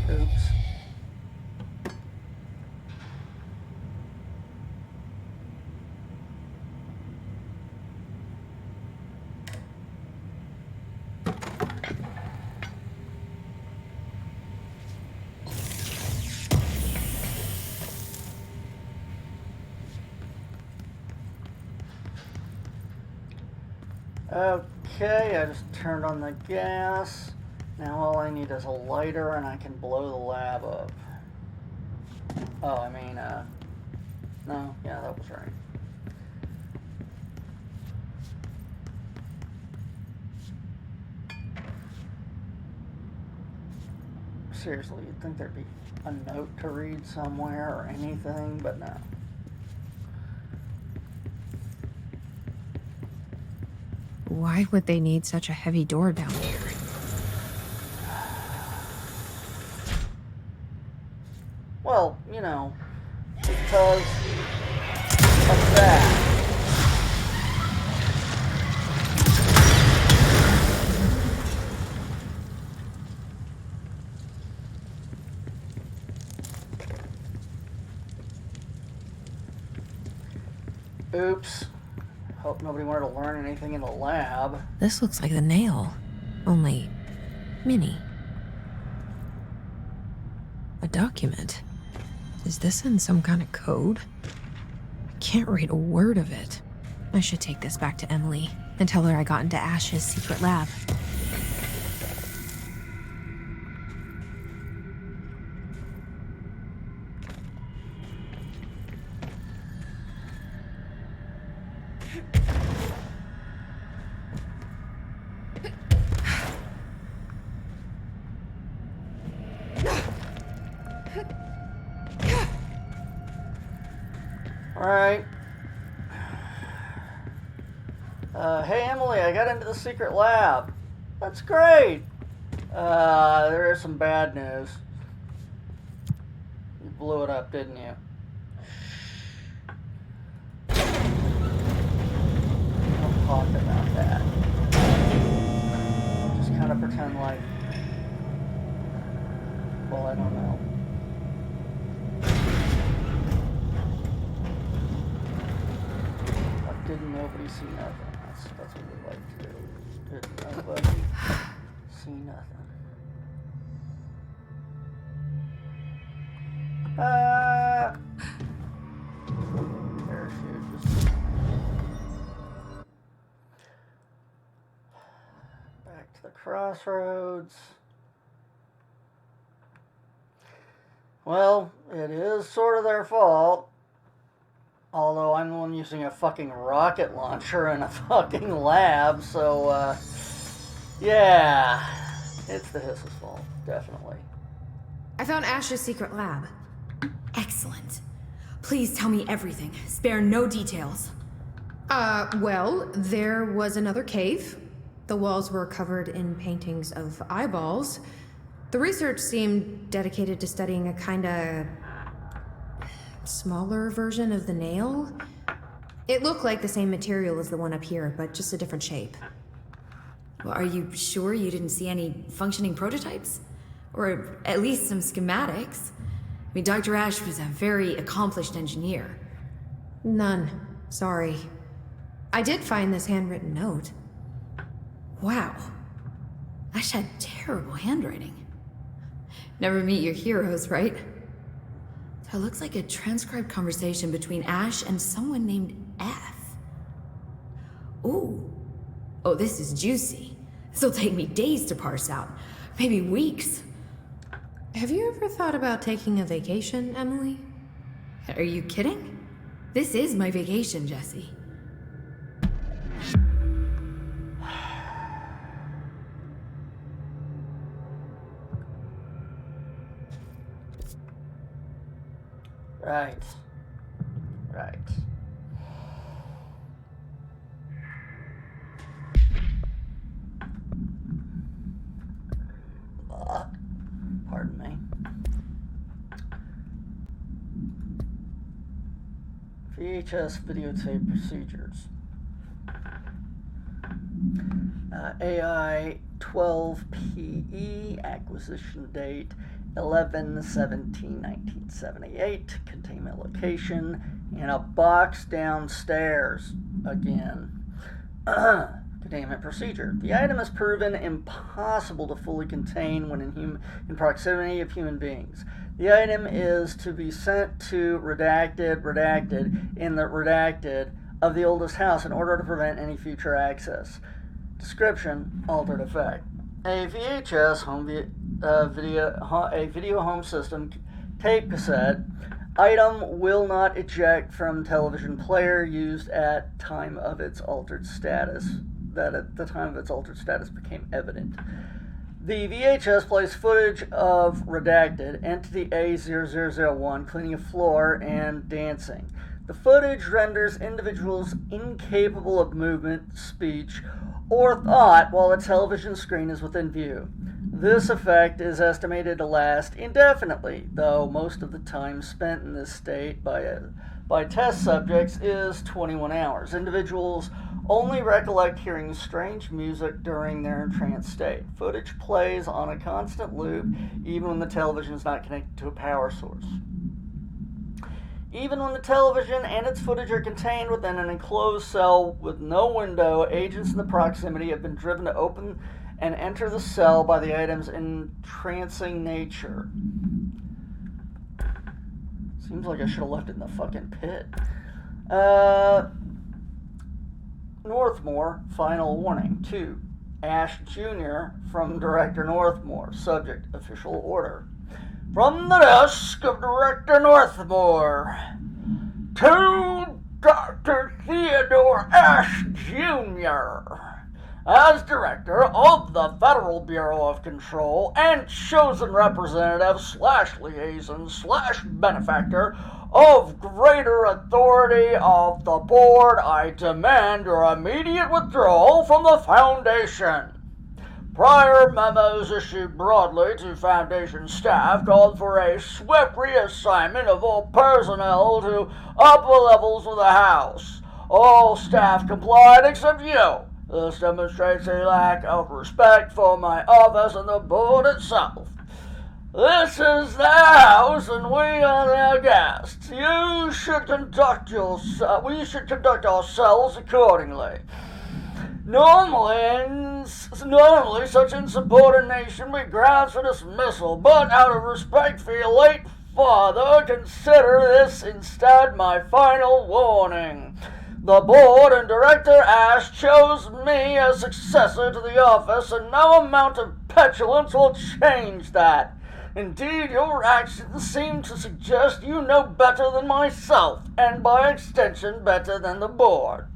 Oops. Okay, I just turned on the gas. Now all I need is a lighter and I can blow the lab up. Oh, I mean, no, yeah, that was right. Seriously, you'd think there'd be a note to read somewhere or anything, but no. Why would they need such a heavy door down here? Well, you know, because of that. Oops. Hope nobody wanted to learn anything in the lab. This looks like the nail, only mini. A document. Is this in some kind of code? I can't read a word of it. I should take this back to Emily and tell her I got into Ash's secret lab. Alright. Hey Emily, I got into the secret lab. That's great. There is some bad news. You blew it up, didn't you? Don't talk about that. Just kind of pretend like... Well, I don't know. Didn't nobody see nothing. That's what we like to do. Didn't nobody see nothing. Parachute just... Back to the crossroads. Well, it is sort of their fault. Although I'm the one using a fucking rocket launcher in a fucking lab, so, yeah. It's the Hiss's fault, definitely. I found Ash's secret lab. Excellent. Please tell me everything. Spare no details. Well, there was another cave. The walls were covered in paintings of eyeballs. The research seemed dedicated to studying a kinda smaller version of the nail. It looked like the same material as the one up here, but just a different shape. Well, are you sure you didn't see any functioning prototypes? Or at least some schematics? I mean, Dr. Ash was a very accomplished engineer. None. Sorry. I did find this handwritten note. Wow. Ash had terrible handwriting. Never meet your heroes, right? So it looks like a transcribed conversation between Ash and someone named F. Ooh. Oh, this is juicy. This'll take me days to parse out. Maybe weeks. Have you ever thought about taking a vacation, Emily? Are you kidding? This is my vacation, Jesse. Right. Right. Pardon me. VHS videotape procedures. AI 12PE, acquisition date 11/17/1978, containment location in a box downstairs. Again. Containment procedure. The item is proven impossible to fully contain when in proximity of human beings. The item is to be sent to redacted in the redacted of the oldest house in order to prevent any future access. Description, altered effect. A VHS video home system tape cassette item will not eject from television player used at time of its altered status. That at the time of its altered status became evident. The VHS plays footage of redacted entity A0001 cleaning a floor and dancing. The footage renders individuals incapable of movement, speech, or thought while the television screen is within view. This effect is estimated to last indefinitely, though most of the time spent in this state by test subjects is 21 hours. Individuals only recollect hearing strange music during their entranced state. Footage plays on a constant loop even when the television is not connected to a power source. Even when the television and its footage are contained within an enclosed cell with no window, agents in the proximity have been driven to open and enter the cell by the item's entrancing nature. Seems like I should have left it in the fucking pit. Northmore, final warning. 2. Ash Jr. from Director Northmore. Subject, official order. From the desk of Director Northmore, to Dr. Theodore Ash Jr. As Director of the Federal Bureau of Control and chosen representative / liaison / benefactor of greater authority of the board, I demand your immediate withdrawal from the Foundation. Prior memos issued broadly to Foundation staff called for a swift reassignment of all personnel to upper levels of the House. All staff complied except you. This demonstrates a lack of respect for my office and the board itself. This is the House, and we are their guests. We should conduct ourselves accordingly. Normally, such insubordination be grounds for dismissal, but out of respect for your late father, consider this instead my final warning. The board and Director Ash chose me as successor to the office, and no amount of petulance will change that. Indeed, your actions seem to suggest you know better than myself, and by extension better than the board.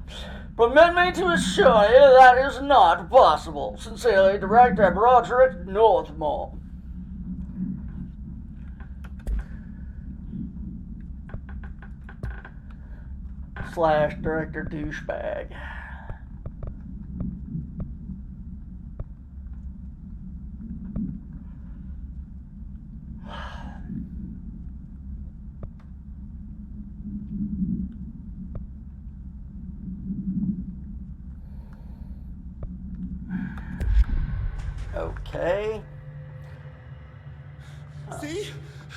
Permit me to assure you that is not possible. Sincerely, Director Broderick Northmore. / Director Douchebag. Okay. See?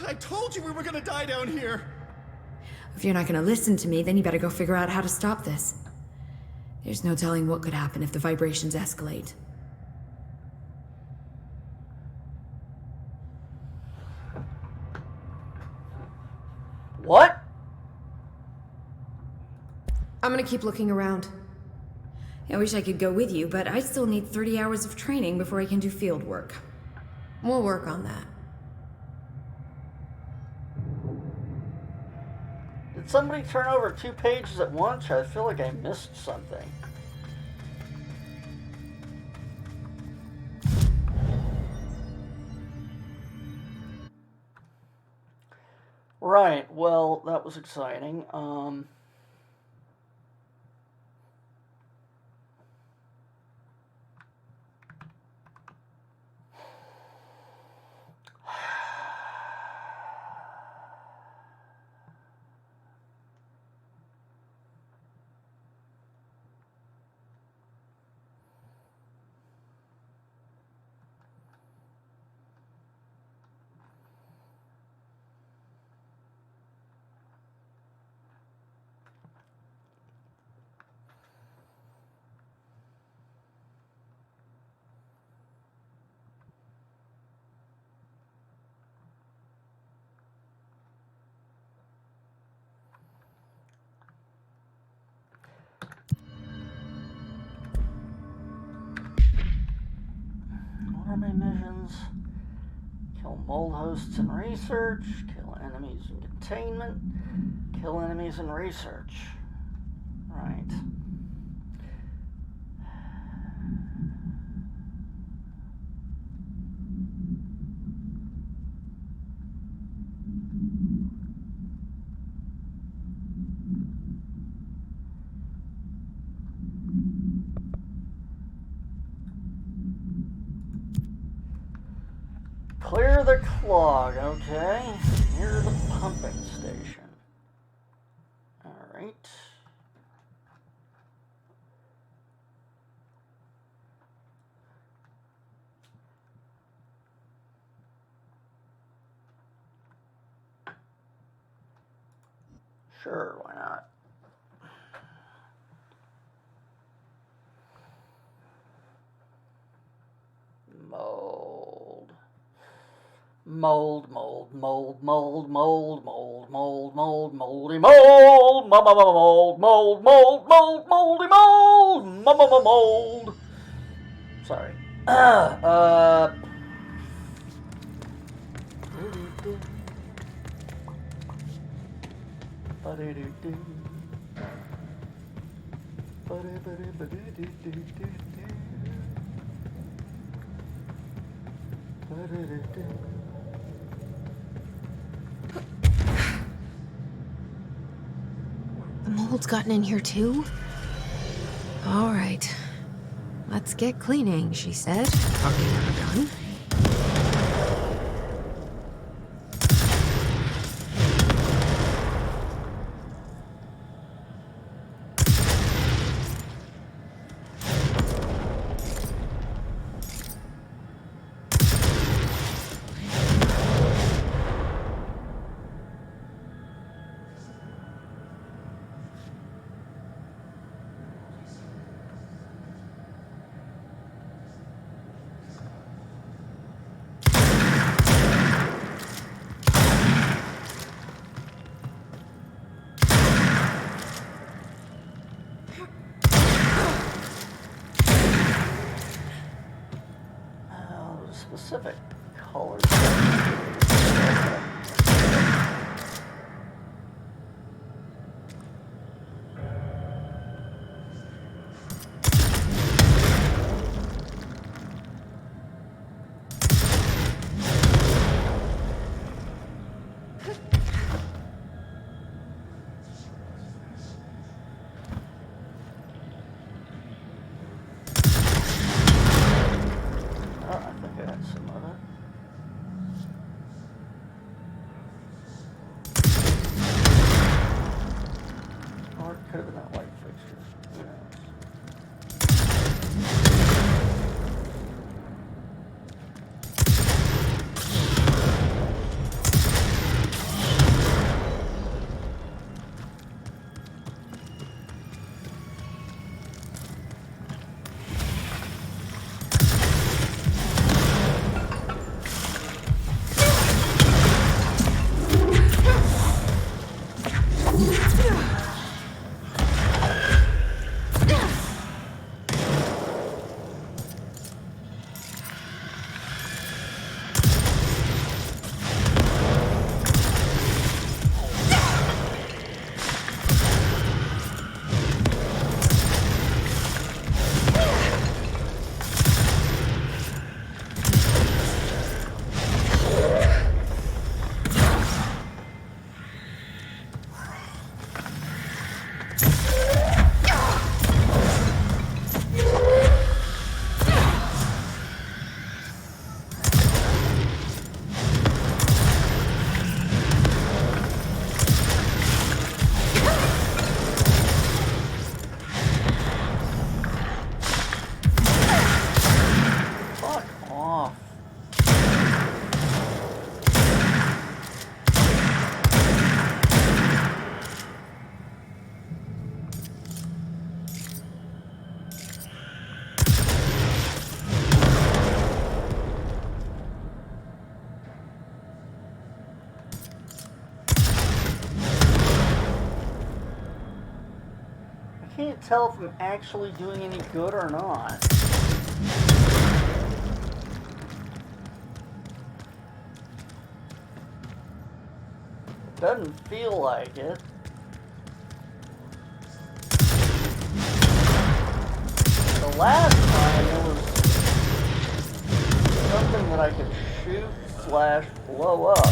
I told you we were gonna die down here. If you're not gonna listen to me, then you better go figure out how to stop this. There's no telling what could happen if the vibrations escalate. What? I'm gonna keep looking around. I wish I could go with you, but I still need 30 hours of training before I can do field work. We'll work on that. Did somebody turn over 2 pages at once? I feel like I missed something. Right, well, that was exciting. What are my missions? Kill mold hosts in research, kill enemies in containment, kill enemies in research. Right. Clear the clog, okay. Near the pumping station. Alright. Sure, why not? Mold. Mold, mold, mold, mold, mold, mold, mold, mold, moldy mold, mold, mold, mold, mold, moldy mold, mold. Sorry. The mold's gotten in here too? All right. Let's get cleaning, she said. Are we never done? Specific colors. Could have been that light fixture. Who knows? can't tell if I'm actually doing any good or not. Doesn't feel like it. The last time it was something that I could shoot / blow up.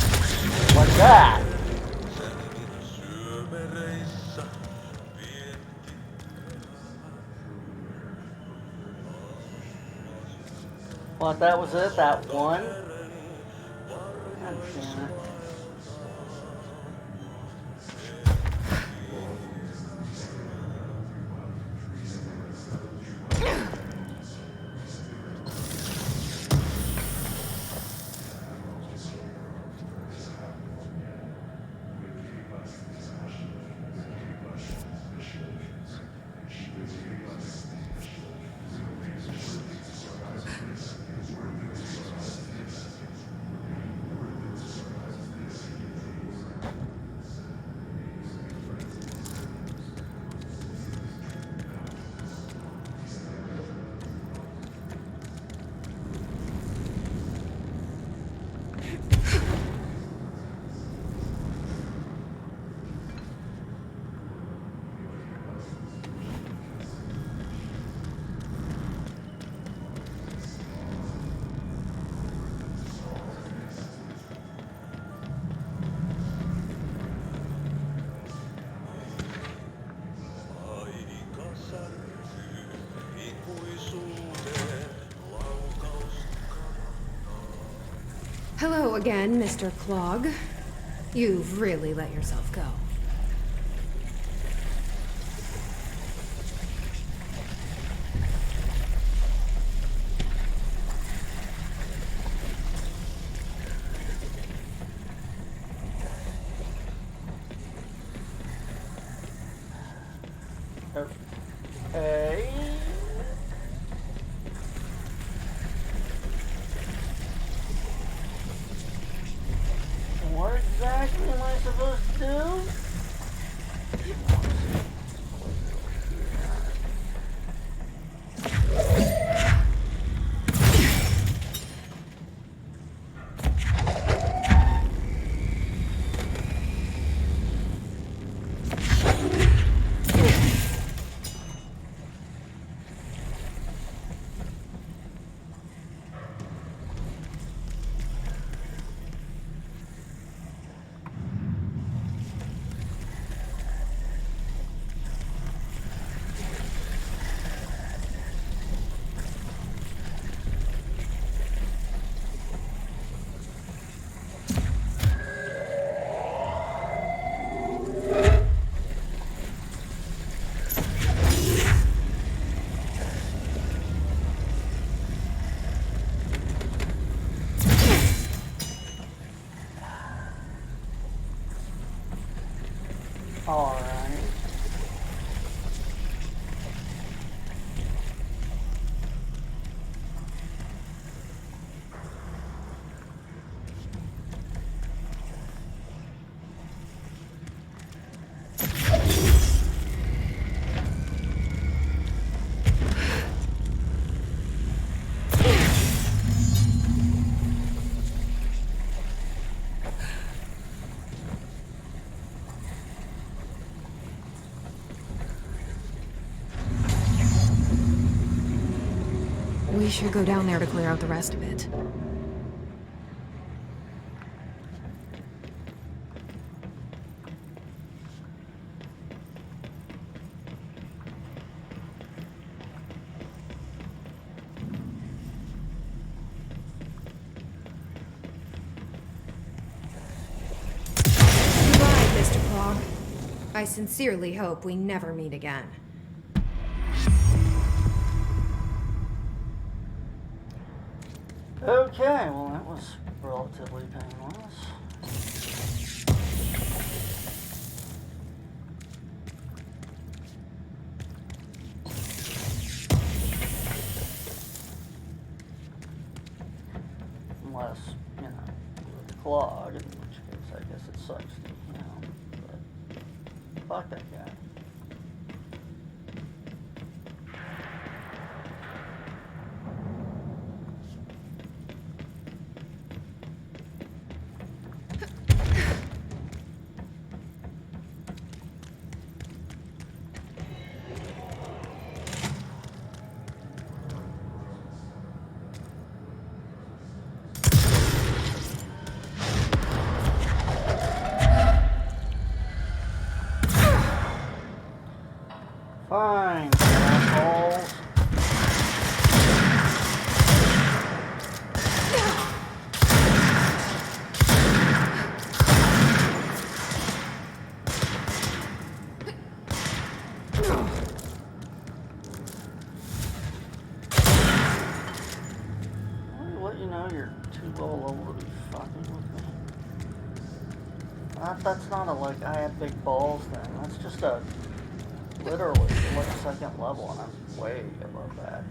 Like that. What, that was it? That one? God damn it. Hello again, Mr. Clog. You've really let yourself go. Okay. What exactly am I supposed to do? All right. We should go down there to clear out the rest of it. Goodbye, Mr. Clog. I sincerely hope we never meet again. Okay, well that was relatively painless. Unless, you know, with the Clog, in which case I guess it sucks to, you know, but fuck that guy. Fine, assholes. Let you know you're too low level to be fucking with me. That's not a like I have big balls thing. That's just a literally like second level, and I'm way above that.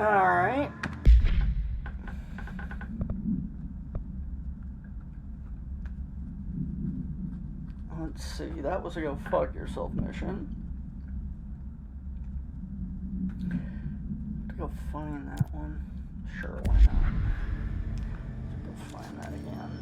Alright. Let's see, that was a go fuck yourself mission. To go find that one. Sure, why not? Let's go find that again.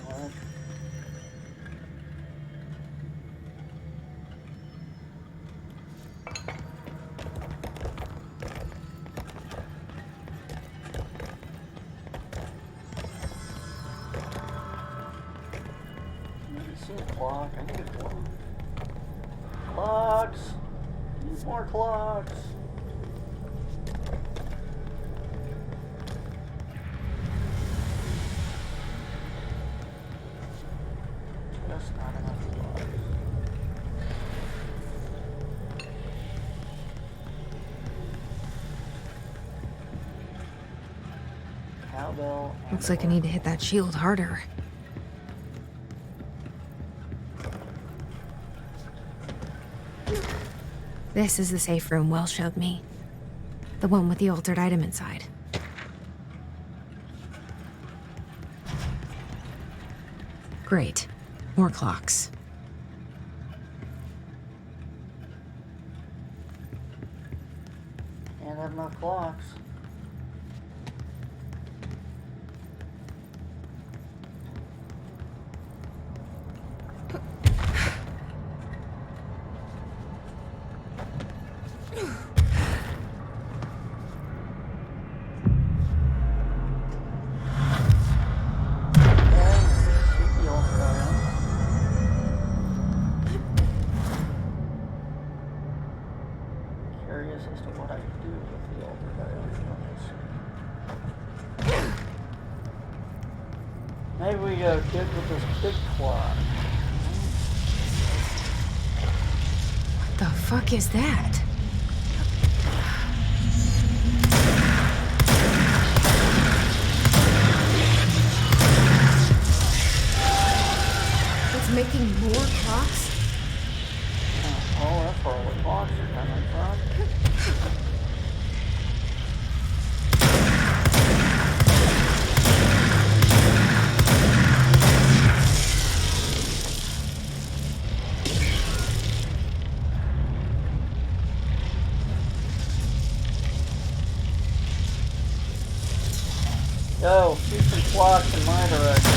What? See a clock? I need a clock. Clocks! Need more clocks! Just not enough clocks. Cowbell. Looks like I need to hit that shield harder. This is the safe room Will showed me. The one with the altered item inside. Great. More clocks. Can't have enough clocks. Curious as to what I do with the altered items. Maybe we go get with this big clock. What the fuck is that? It's making more clocks? Oh, that's where all the clocks are coming from. Yo, see some flocks in my direction.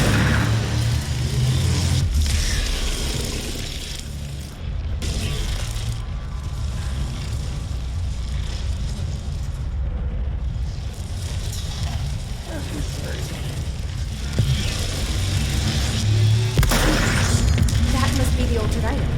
That must be the altered item.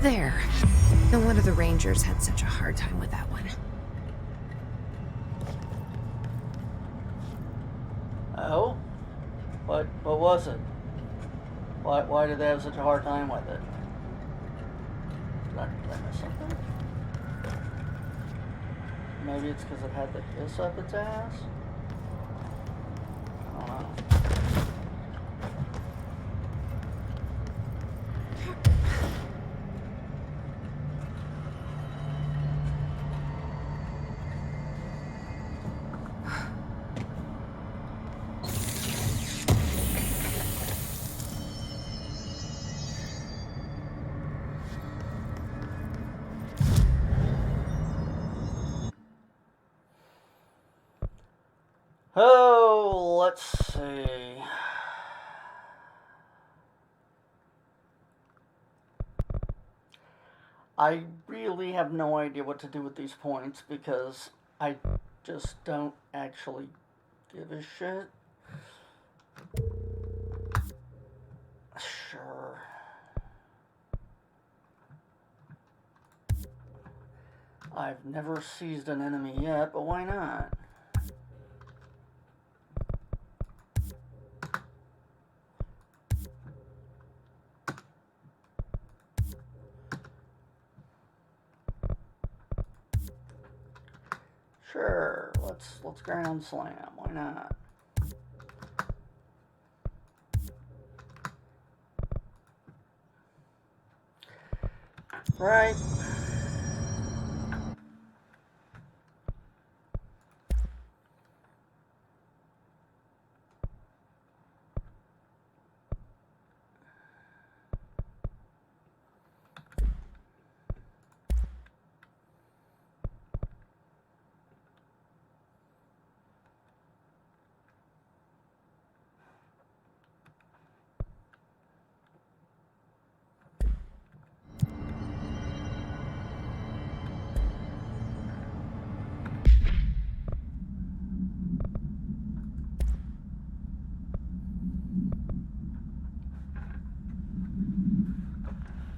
There. No wonder the Rangers had such a hard time with that one. Oh? What was it? Why did they have such a hard time with it? Did I miss something? Maybe it's because it had the hiss up its ass? I don't know. Oh, let's see. I really have no idea what to do with these points because I just don't actually give a shit. Sure. I've never seized an enemy yet, but why not? Sure, let's ground slam. Why not? Right.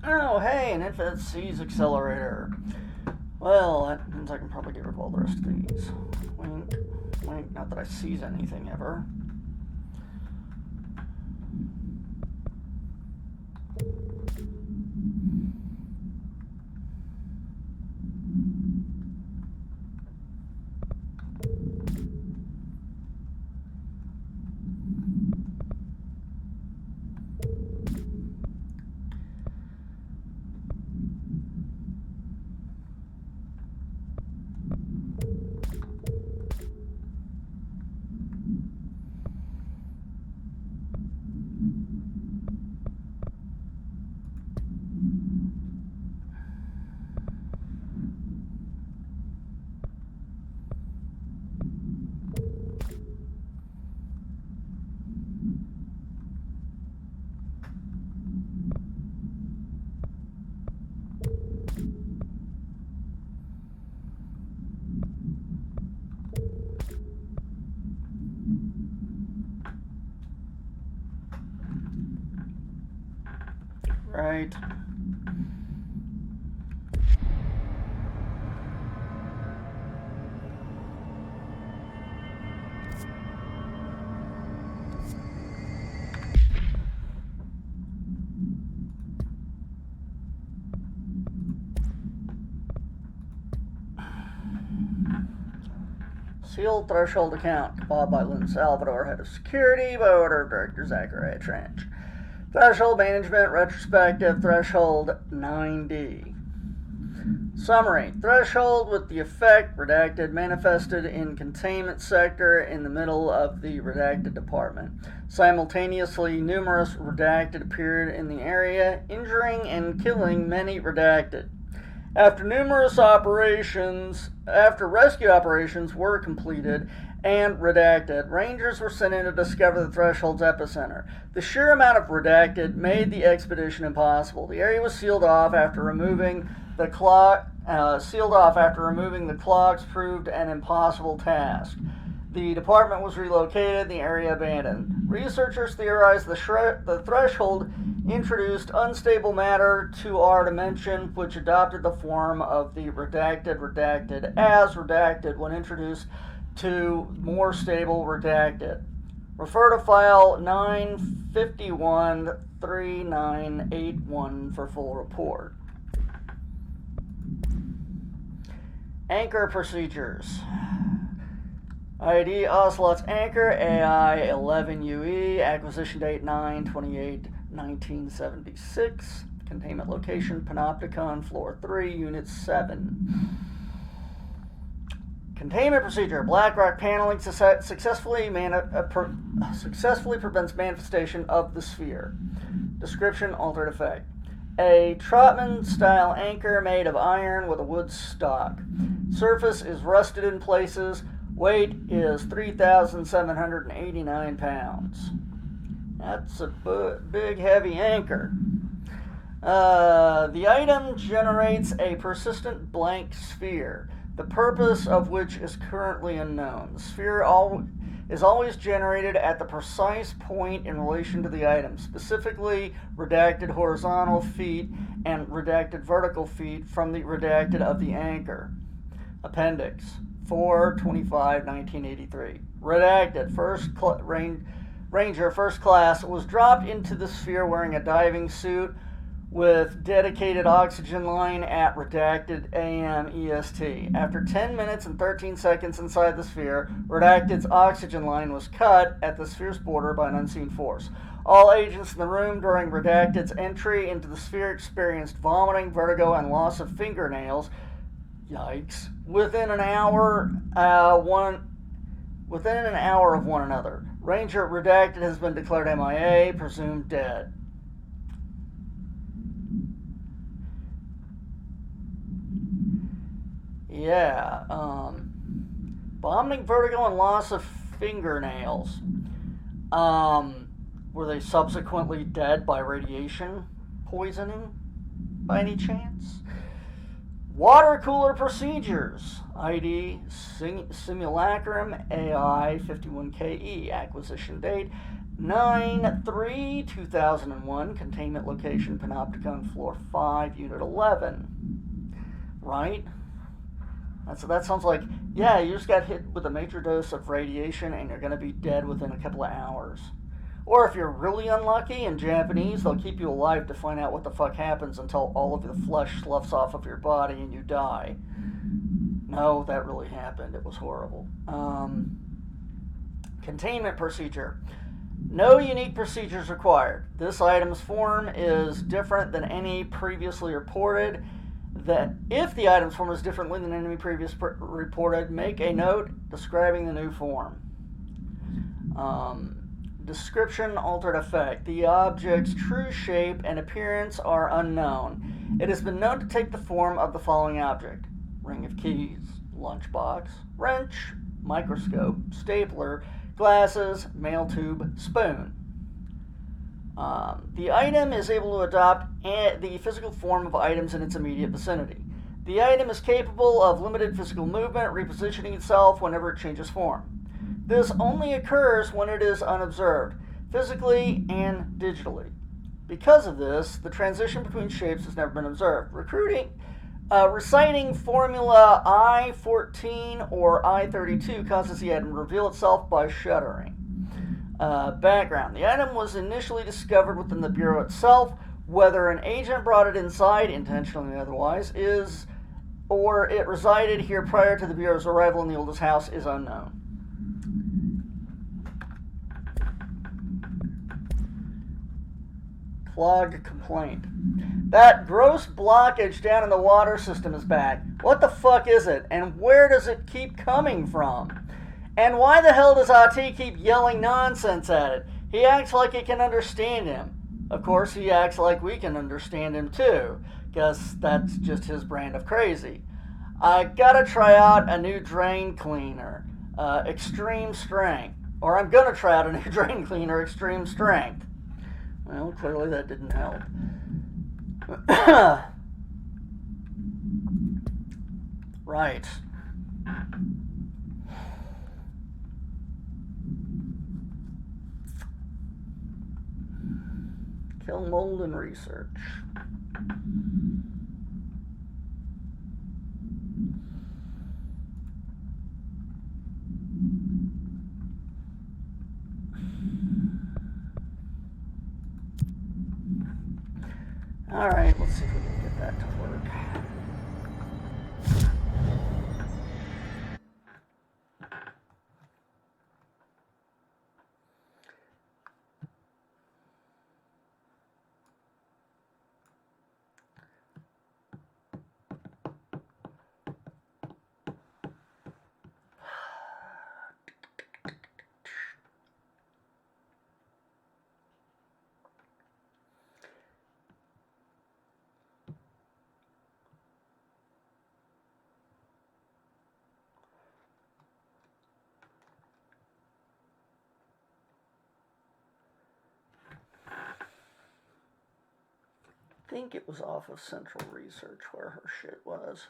Oh, hey, an infinite C's accelerator. Well, that means I can probably get rid of all the rest of these. Wink, wink, not that I seize anything ever. Right. Sealed threshold account, compiled by Lynn Salvador, head of security, by order of Director Zachariah Trench. Threshold management retrospective threshold 9D. Summary. Threshold with the effect redacted manifested in containment sector in the middle of the redacted department. Simultaneously, numerous redacted appeared in the area, injuring and killing many redacted. After rescue operations were completed and redacted, Rangers were sent in to discover the Threshold's epicenter. The sheer amount of redacted made the expedition impossible. The area was sealed off after removing the clogs proved an impossible task. The department was relocated, the area abandoned. Researchers theorized the Threshold introduced unstable matter to our dimension, which adopted the form of the redacted as redacted when introduced to more stable redacted. Refer to file 9513981 for full report. Anchor procedures. ID Ocelot's Anchor AI 11UE, acquisition date 9/28/1976, containment location Panopticon, floor 3, unit 7. Containment procedure. Blackrock paneling successfully prevents manifestation of the sphere. Description, altered effect. A Trotman-style anchor made of iron with a wood stock. Surface is rusted in places. Weight is 3,789 pounds. That's a big, heavy anchor. The item generates a persistent blank sphere, the purpose of which is currently unknown. The sphere is always generated at the precise point in relation to the item, specifically redacted horizontal feet and redacted vertical feet from the redacted of the anchor. Appendix 4/25/1983. Redacted Ranger First Class was dropped into the sphere wearing a diving suit with dedicated oxygen line at redacted AM EST. After 10 minutes and 13 seconds inside the sphere, redacted's oxygen line was cut at the sphere's border by an unseen force. All agents in the room during redacted's entry into the sphere experienced vomiting, vertigo, and loss of fingernails. Yikes. Within an hour of one another. Ranger Redacted has been declared MIA, presumed dead. Yeah, vomiting, vertigo, and loss of fingernails. Were they subsequently dead by radiation poisoning, by any chance? Water cooler procedures. ID Simulacrum AI 51KE. Acquisition date 9/3/2001. Containment location Panopticon, floor 5, unit 11. Right? That sounds like, yeah, you just got hit with a major dose of radiation and you're going to be dead within a couple of hours. Or if you're really unlucky, in Japanese, they'll keep you alive to find out what the fuck happens until all of the flesh sloughs off of your body and you die. No, that really happened. It was horrible. Containment procedure. No unique procedures required. This item's form is different than any previously reported. That if the item's form is differently than any previous reported, make a note describing the new form. Description, altered effect. The object's true shape and appearance are unknown. It has been known to take the form of the following object: ring of keys, lunchbox, wrench, microscope, stapler, glasses, mail tube, spoon. The item is able to adopt the physical form of items in its immediate vicinity. The item is capable of limited physical movement, repositioning itself whenever it changes form. This only occurs when it is unobserved, physically and digitally. Because of this, the transition between shapes has never been observed. Reciting formula I-14 or I-32 causes the item to reveal itself by shuddering. Background. The item was initially discovered within the Bureau itself. Whether an agent brought it inside, intentionally or otherwise, or it resided here prior to the Bureau's arrival in the oldest house is unknown. Clogged complaint. That gross blockage down in the water system is back. What the fuck is it? And where does it keep coming from? And why the hell does Ati keep yelling nonsense at it? He acts like it can understand him. Of course, he acts like we can understand him too, because that's just his brand of crazy. I gotta try out a new drain cleaner, extreme strength. Or I'm gonna try out a new drain cleaner, extreme strength. Well, clearly that didn't help. Right. Kill mold and research. All right, let's see if we can get that to work. I think it was off of Central Research where her shit was.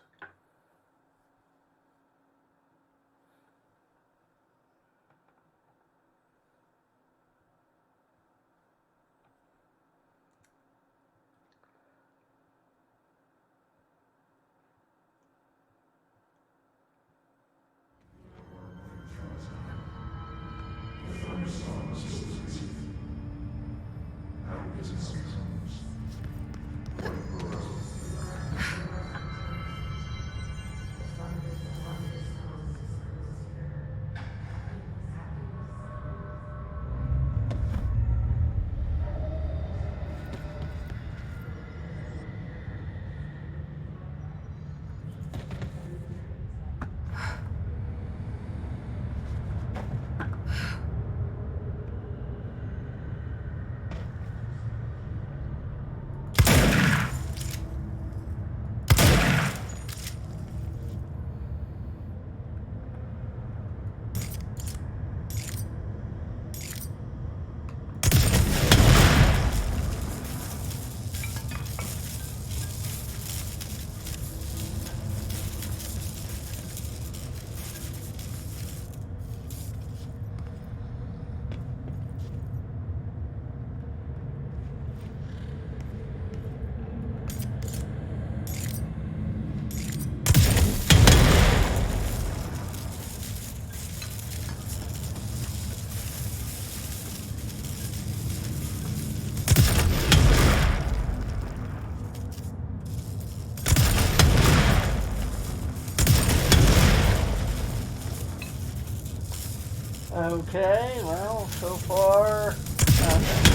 Okay, well, so far, nothing.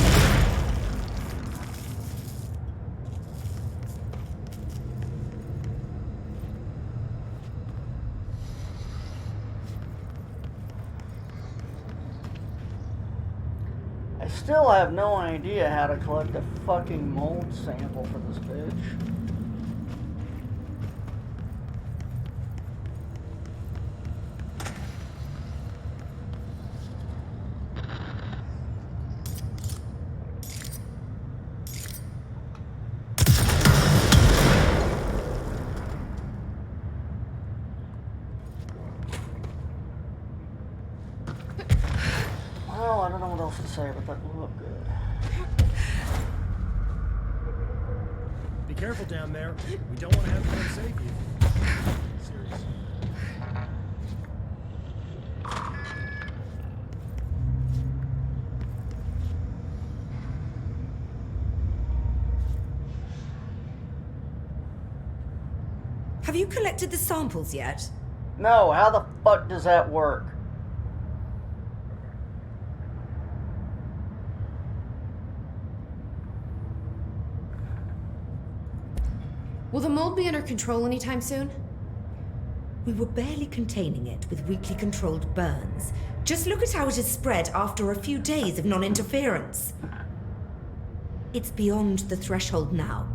I still have no idea how to collect a fucking mold sample for this bitch. Well, I don't know what else to say, but that looked good. Be careful down there. We don't want to have to unsave you. Seriously. Have you collected the samples yet? No, how the fuck does that work? Will the mold be under control anytime soon? We were barely containing it with weakly controlled burns. Just look at how it has spread after a few days of non-interference. It's beyond the threshold now.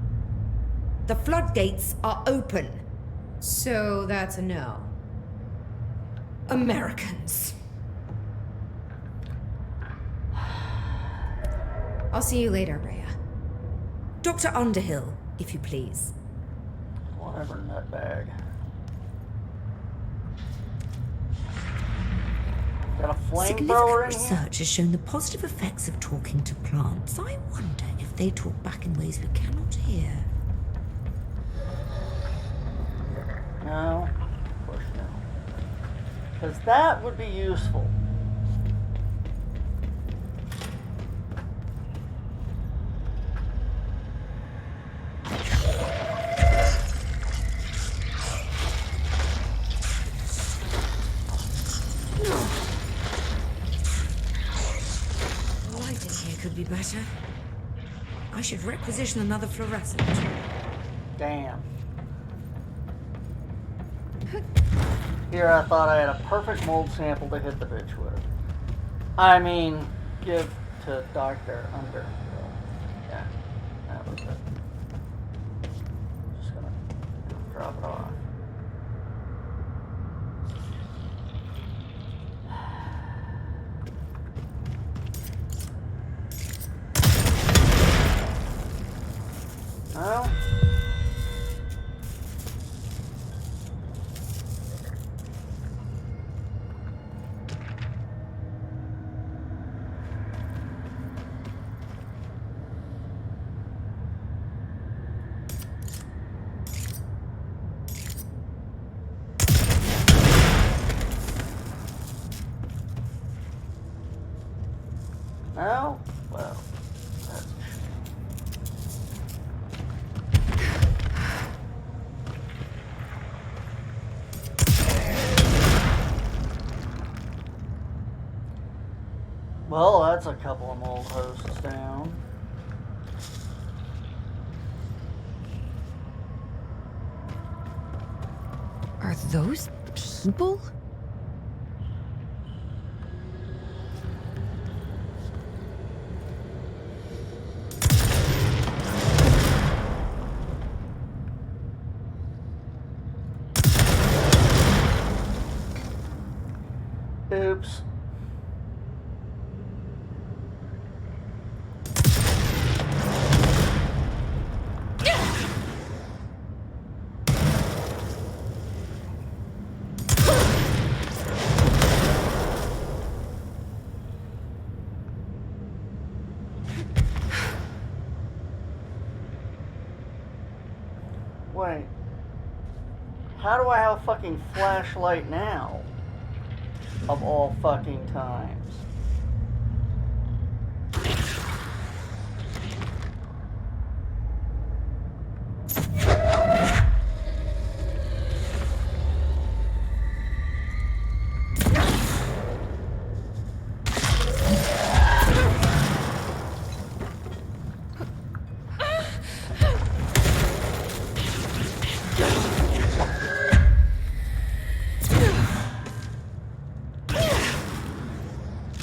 The floodgates are open. So that's a no. Americans. I'll see you later, Rhea. Dr. Underhill, if you please. Whatever, nutbag. Got a flamethrower Significant in here? research has shown the positive effects of talking to plants. I wonder if they talk back in ways we cannot hear. No, of course no. Because that would be useful. The light in here could be better. I should requisition another fluorescent. Damn. Here I thought I had a perfect mold sample to hit the bitch with. I mean, give to Dr. Underhill. Yeah, that was it. Just gonna drop it off. Well. No? Well, that's a shame. Well, that's a couple of mold hosts down. Are those people? Oops. Wait. How do I have a fucking flashlight now? Of all fucking times.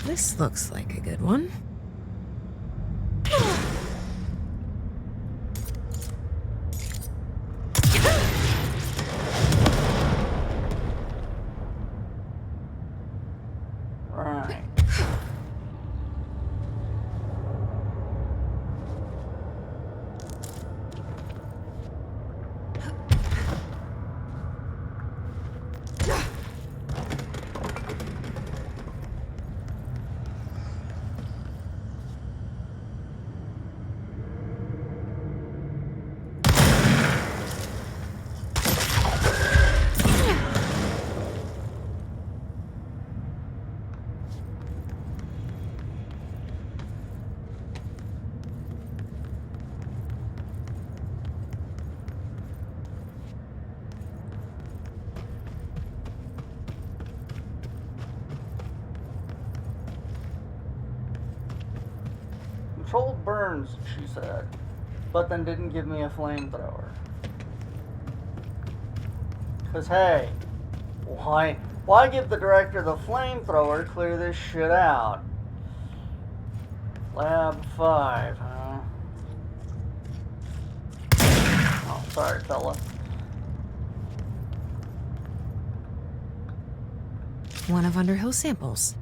This looks like a good one. Right. Controlled burns, she said, but then didn't give me a flamethrower. Because, hey, why give the director the flamethrower to clear this shit out? Lab 5, huh? Oh, sorry, fella. One of Underhill's samples.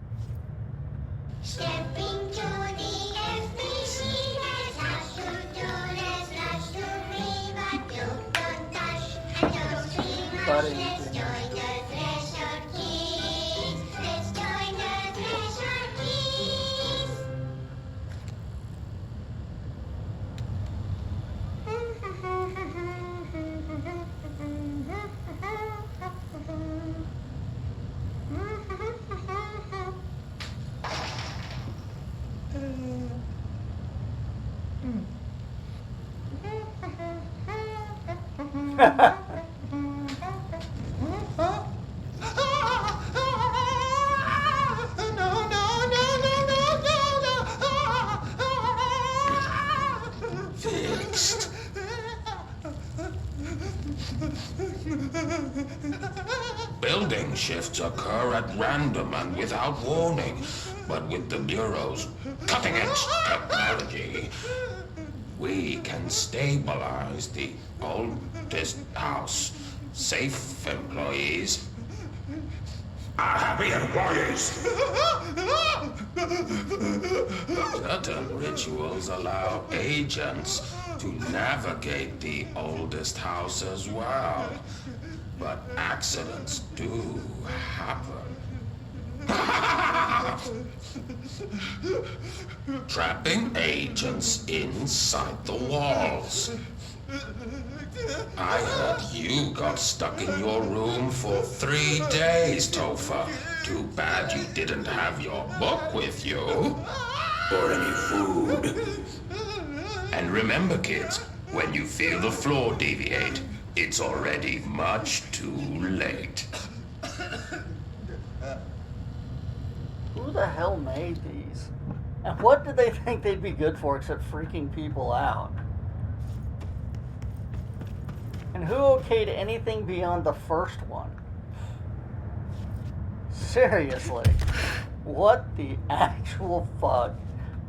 Stepping to the FBC, there's lots to do, there's lots to read, but don't dash and don't scream much. Let's join the Threshold Kids. Let's join the Threshold Kids. Fixed. Building shifts occur at random and without warning, but with the Bureau's cutting-edge technology, we can stabilize the oldest house. Safe employees are happy employees. Certain rituals allow agents to navigate the oldest house as well, but accidents do happen. Trapping agents inside the walls. I heard you got stuck in your room for 3 days, Topher. Too bad you didn't have your book with you. Or any food. And remember, kids, when you feel the floor deviate, it's already much too late. Who the hell made these? And what did they think they'd be good for except freaking people out? And who okayed anything beyond the first one? Seriously. What the actual fuck?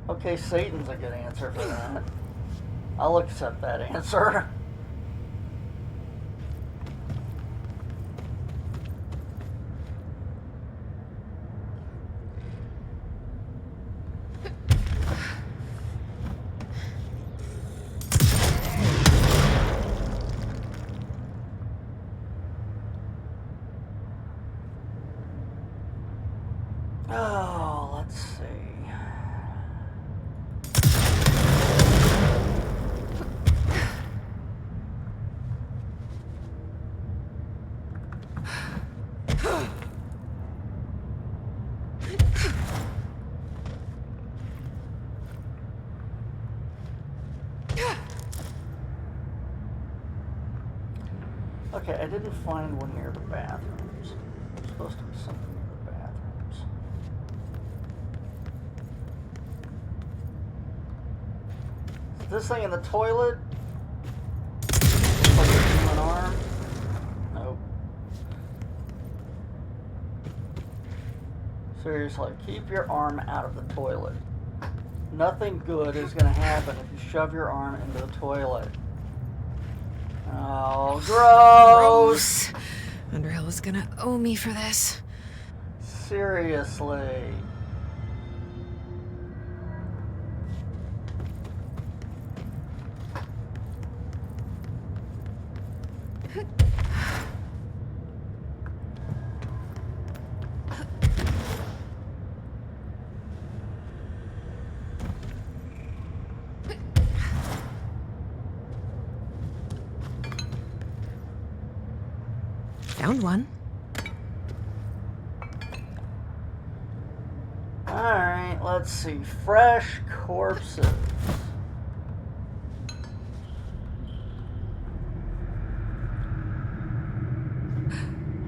Okay, Satan's a good answer for that. I'll accept that answer. Oh, let's see. Okay, I didn't find one near the bathrooms. There's supposed to be something near the bathrooms. Is this thing in the toilet? Looks like a human arm. Nope. Seriously, keep your arm out of the toilet. Nothing good is going to happen if you shove your arm into the toilet. Oh, gross! Underhill is gonna owe me for this. Seriously. Found one. Alright, let's see. Fresh corpses.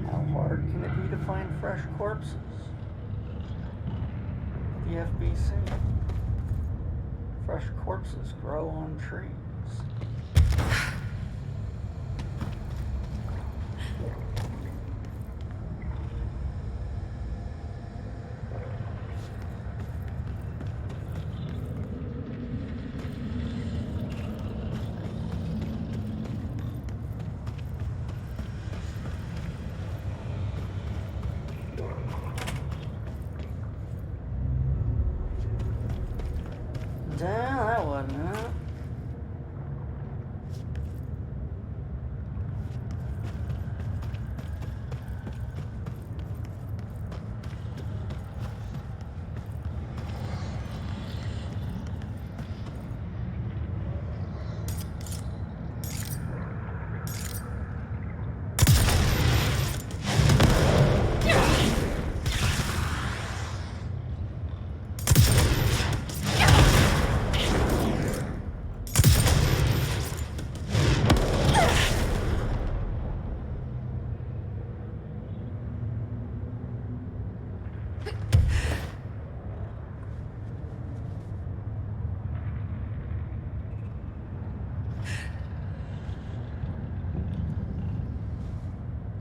How hard can it be to find fresh corpses? The FBC. Fresh corpses grow on trees.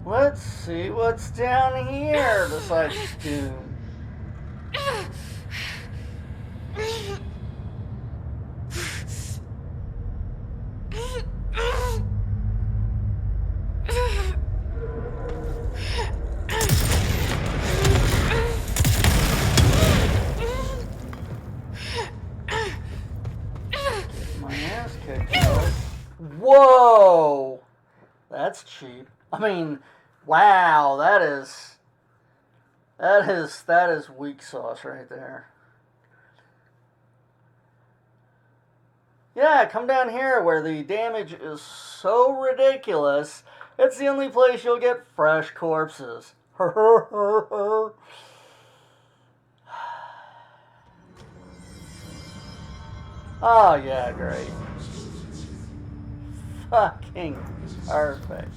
Let's see what's down here besides Doom. My ass kicked. Whoa! That's cheap. I mean, wow, that is weak sauce right there. Yeah, come down here where the damage is so ridiculous, it's the only place you'll get fresh corpses. Oh yeah, great. Fucking perfect.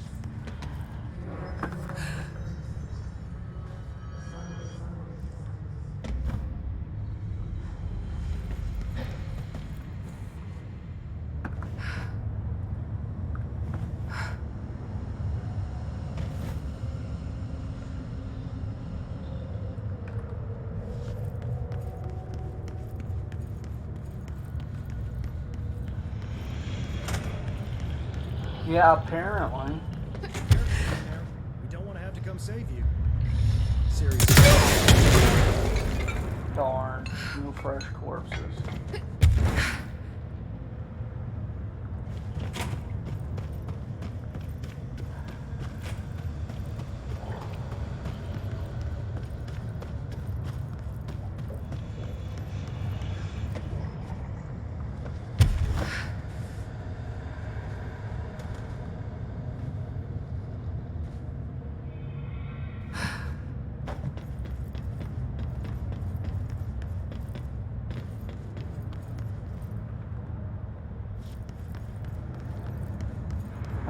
Yeah, apparently. We don't want to have to come save you. Seriously. Darn, no fresh corpses.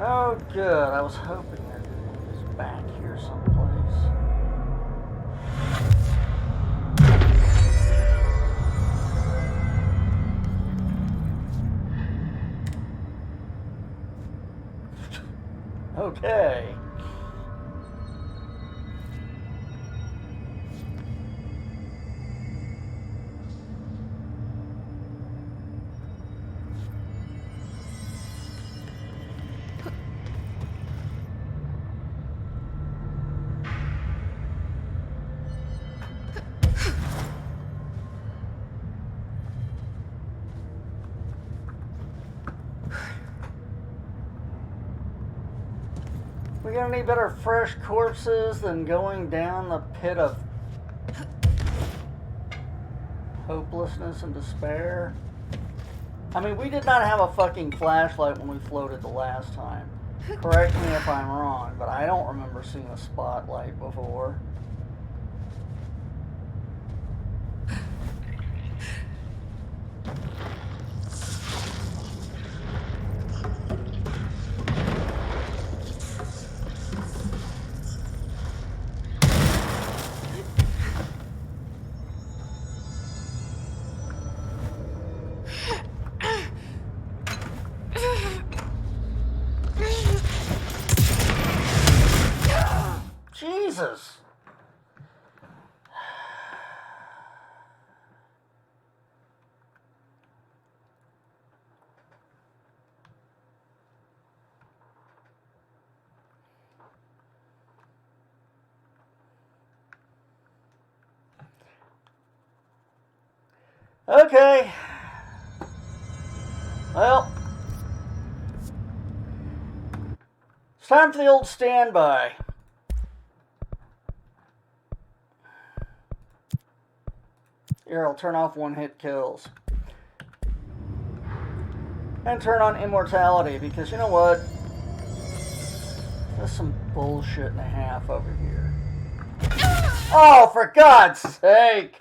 Oh, good. I was hoping that it was back here someplace. Okay. We got any better fresh corpses than going down the pit of hopelessness and despair? I mean, we did not have a fucking flashlight when we floated the last time. Correct me if I'm wrong, but I don't remember seeing a spotlight before. Jesus! Okay. Well, it's time for the old standby. Here, I'll turn off one-hit kills. And turn on immortality, because you know what? There's some bullshit and a half over here. Oh, for God's sake!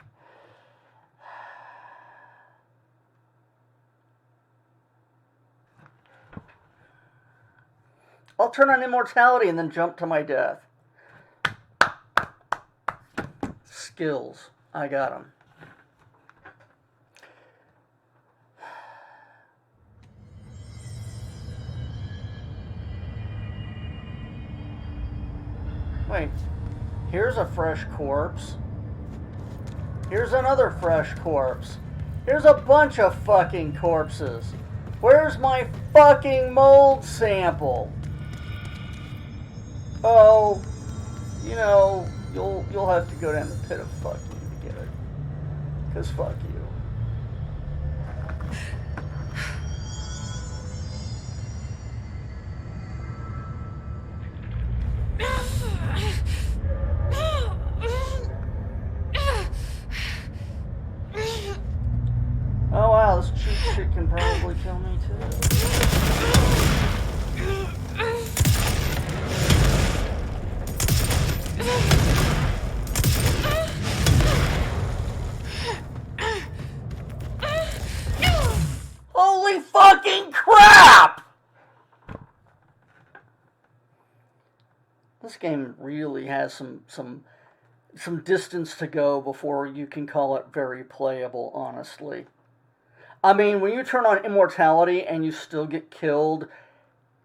I'll turn on immortality and then jump to my death. Skills. I got them. Wait. Here's a fresh corpse. Here's another fresh corpse. Here's a bunch of fucking corpses. Where's my fucking mold sample? Oh, you know, you'll have to go down the pit of fuck you to get it. 'Cause fuck you. Oh wow, this cheap shit can probably kill me too. Holy fucking crap! This game really has some distance to go before you can call it very playable, honestly. I mean, when you turn on immortality and you still get killed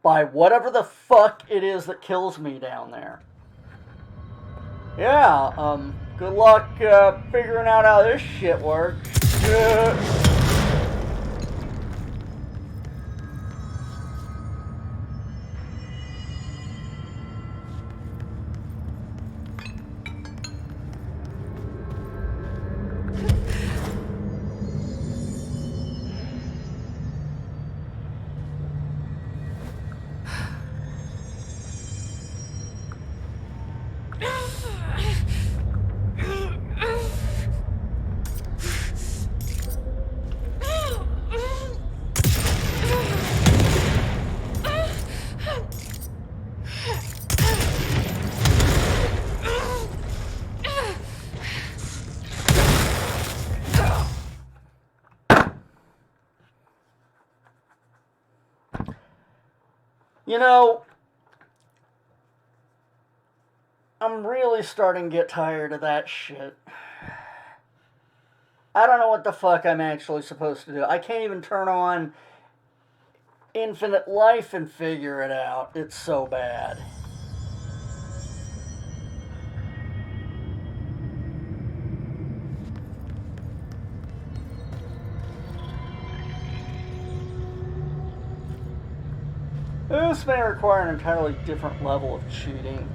by whatever the fuck it is that kills me down there. Yeah, good luck figuring out how this shit works. You know, I'm really starting to get tired of that shit. I don't know what the fuck I'm actually supposed to do. I can't even turn on Infinite Life and figure it out. It's so bad. This may require an entirely different level of cheating.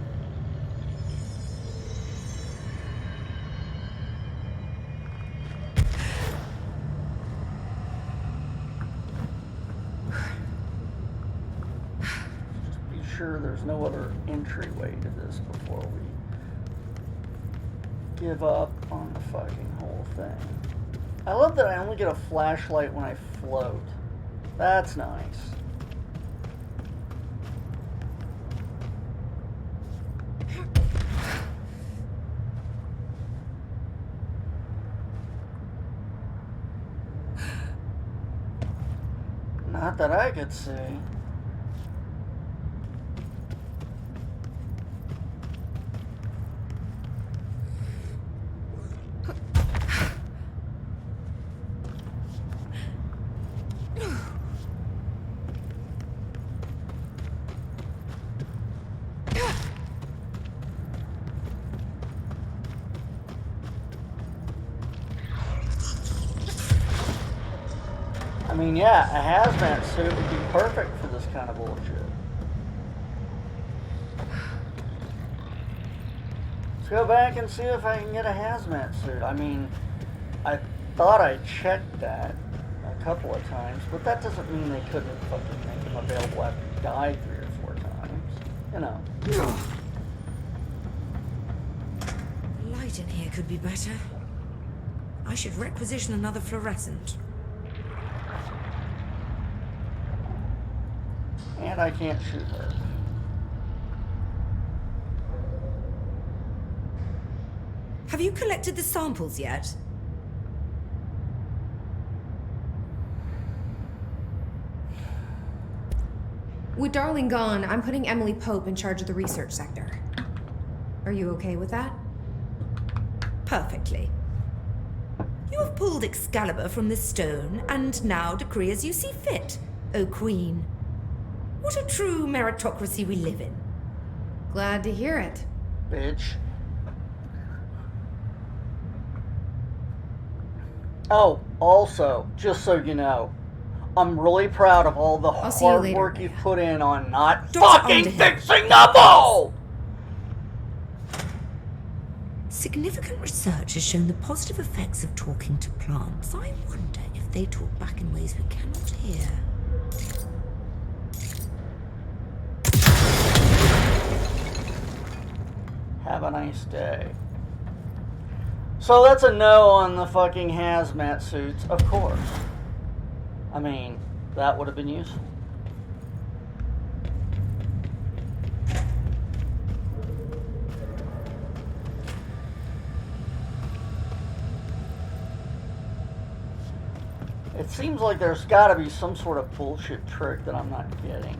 Just be sure there's no other entryway to this before we give up on the fucking whole thing. I love that I only get a flashlight when I float. That's nice. Not that I could see. I mean, yeah, a hazmat suit would be perfect for this kind of bullshit. Let's go back and see if I can get a hazmat suit. I mean, I thought I checked that a couple of times, but that doesn't mean they couldn't fucking make them available after you died 3 or 4 times. You know. The light in here could be better. I should requisition another fluorescent. And I can't shoot her. Have you collected the samples yet? With Darling gone, I'm putting Emily Pope in charge of the research sector. Are you okay with that? Perfectly. You have pulled Excalibur from the stone, and now decree as you see fit, O Queen. What a true meritocracy we live in. Glad to hear it. bitch. Oh, also, just so you know, I'm really proud of all the I'll see you hard later, work you've put in on not Dr. fucking Underhill. fixing the bowl! Significant research has shown the positive effects of talking to plants. I wonder if they talk back in ways we cannot hear. Have a nice day. So that's a no on the fucking hazmat suits, of course. I mean, that would have been useful. It seems like there's got to be some sort of bullshit trick that I'm not getting.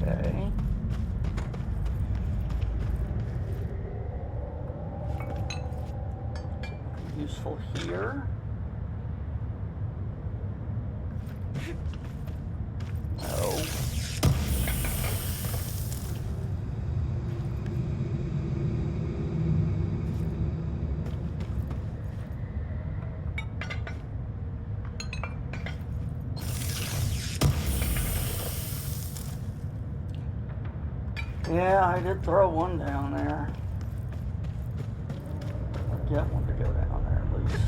Okay. Useful here. No. Yeah, I did throw one down there. I'll get one to go down there at least.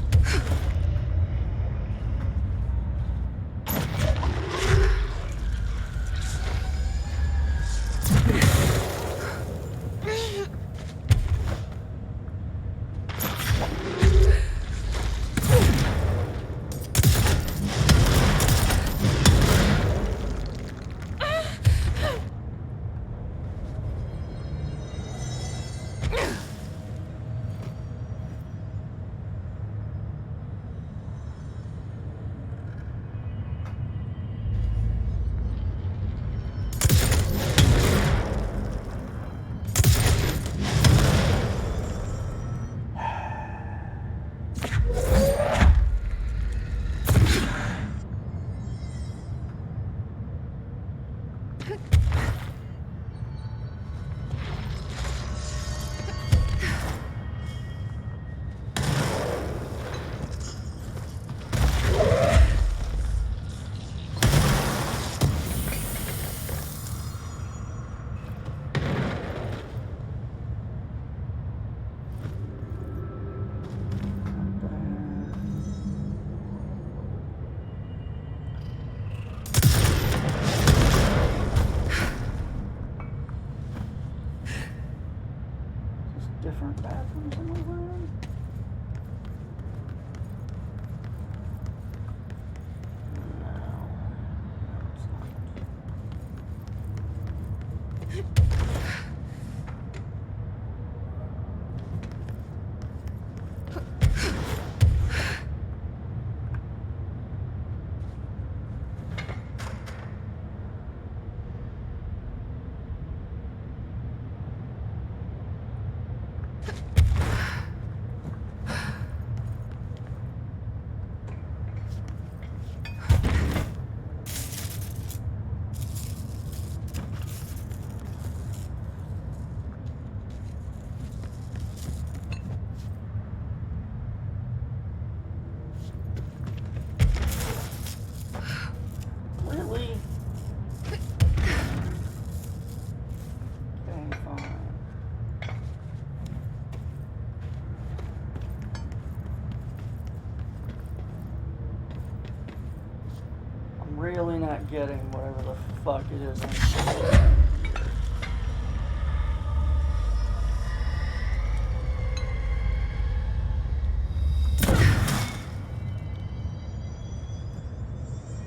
really not getting whatever the fuck it is.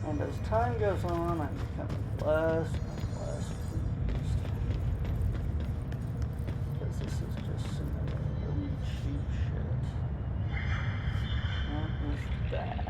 And as time goes on, I'm becoming less and less pleased. Because this is just some really cheap shit. What is that?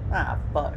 Ah, fuck.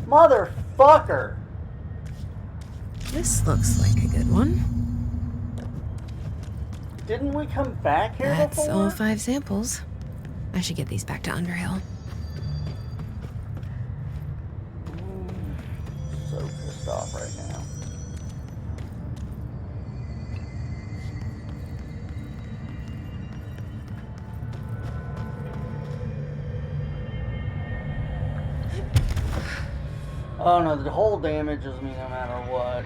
Motherfucker! This looks like a good one. Didn't we come back here That's before? all 5 samples. I should get these back to Underhill. So pissed off right now. Oh no, the hole damages me no matter what.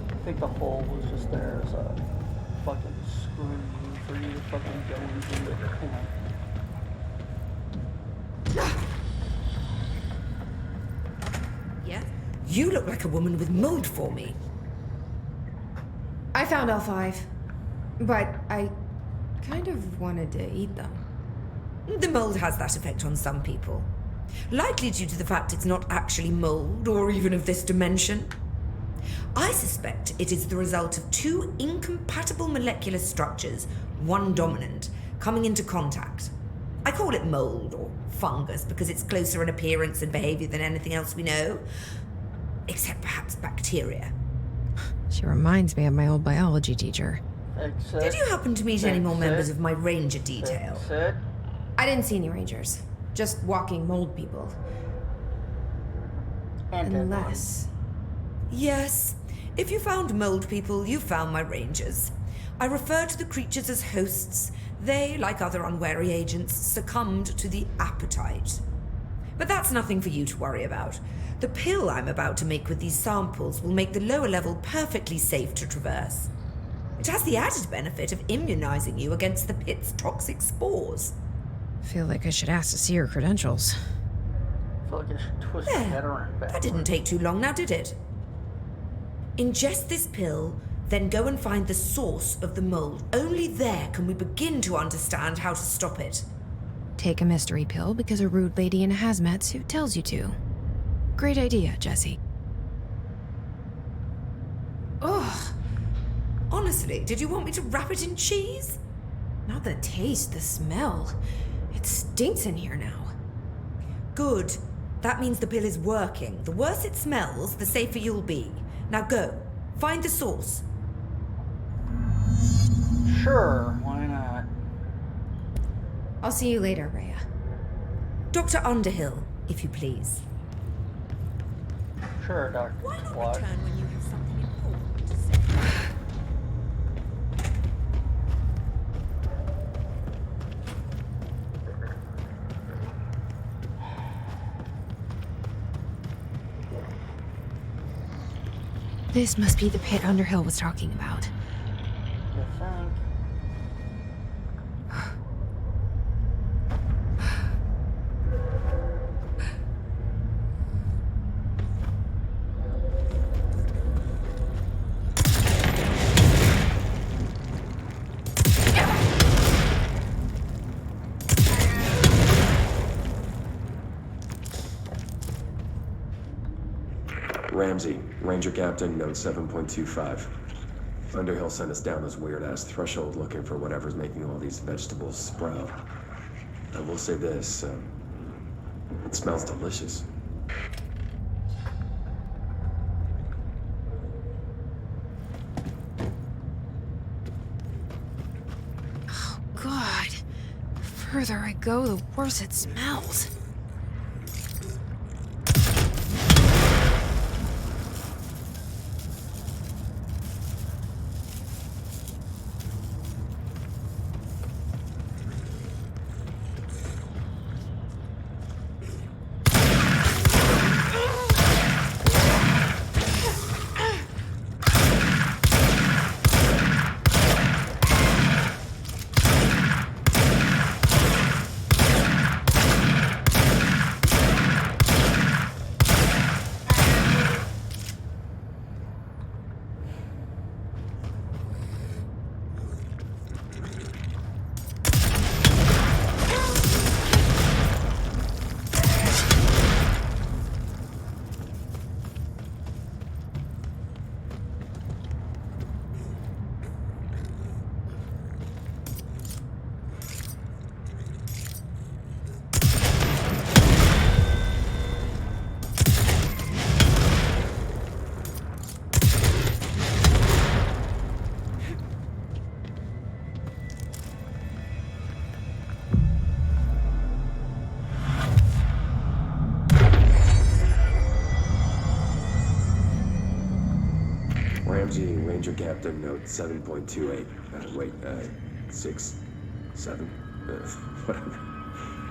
I think the hole was just there as a fucking screw for you to fucking go into it. Yeah? You look like a woman with mold for me. I found all 5, but I kind of wanted to eat them. The mold has that effect on some people. Likely due to the fact it's not actually mold or even of this dimension. I suspect it is the result of 2 incompatible molecular structures, one dominant, coming into contact. I call it mold or fungus because it's closer in appearance and behavior than anything else we know. Except perhaps bacteria. She reminds me of my old biology teacher. Did you happen to meet any more members of my ranger detail? I didn't see any rangers. Just walking mold people. Unless... Yes. If you found mold people, you found my rangers. I refer to the creatures as hosts. They, like other unwary agents, succumbed to the appetite. But that's nothing for you to worry about. The pill I'm about to make with these samples will make the lower level perfectly safe to traverse. It has the added benefit of immunizing you against the pit's toxic spores. Feel like I should ask to see her credentials. I feel like I should twist the head around back. That didn't take too long now, did it? Ingest this pill, then go and find the source of the mold. Only there can we begin to understand how to stop it. Take a mystery pill because a rude lady in a hazmat suit tells you to. Great idea, Jesse. Ugh. Honestly, did you want me to wrap it in cheese? Not the taste, the smell. It stinks in here now. Good. That means the pill is working. The worse it smells, the safer you'll be. Now go. Find the source. Sure, why not? I'll see you later, Rhea. Dr. Underhill, if you please. Sure, Dr. Why not Twat. return when you have something important to say? This must be the pit Underhill was talking about. You think? Ramsey, Ranger Captain, note 7.25. Underhill sent us down this weird-ass threshold looking for whatever's making all these vegetables sprout. I will say this, it smells delicious. Oh, God. The further I go, the worse it smells. Ramsey, Ranger Captain, note 7.28. Wait, 6, 7, whatever.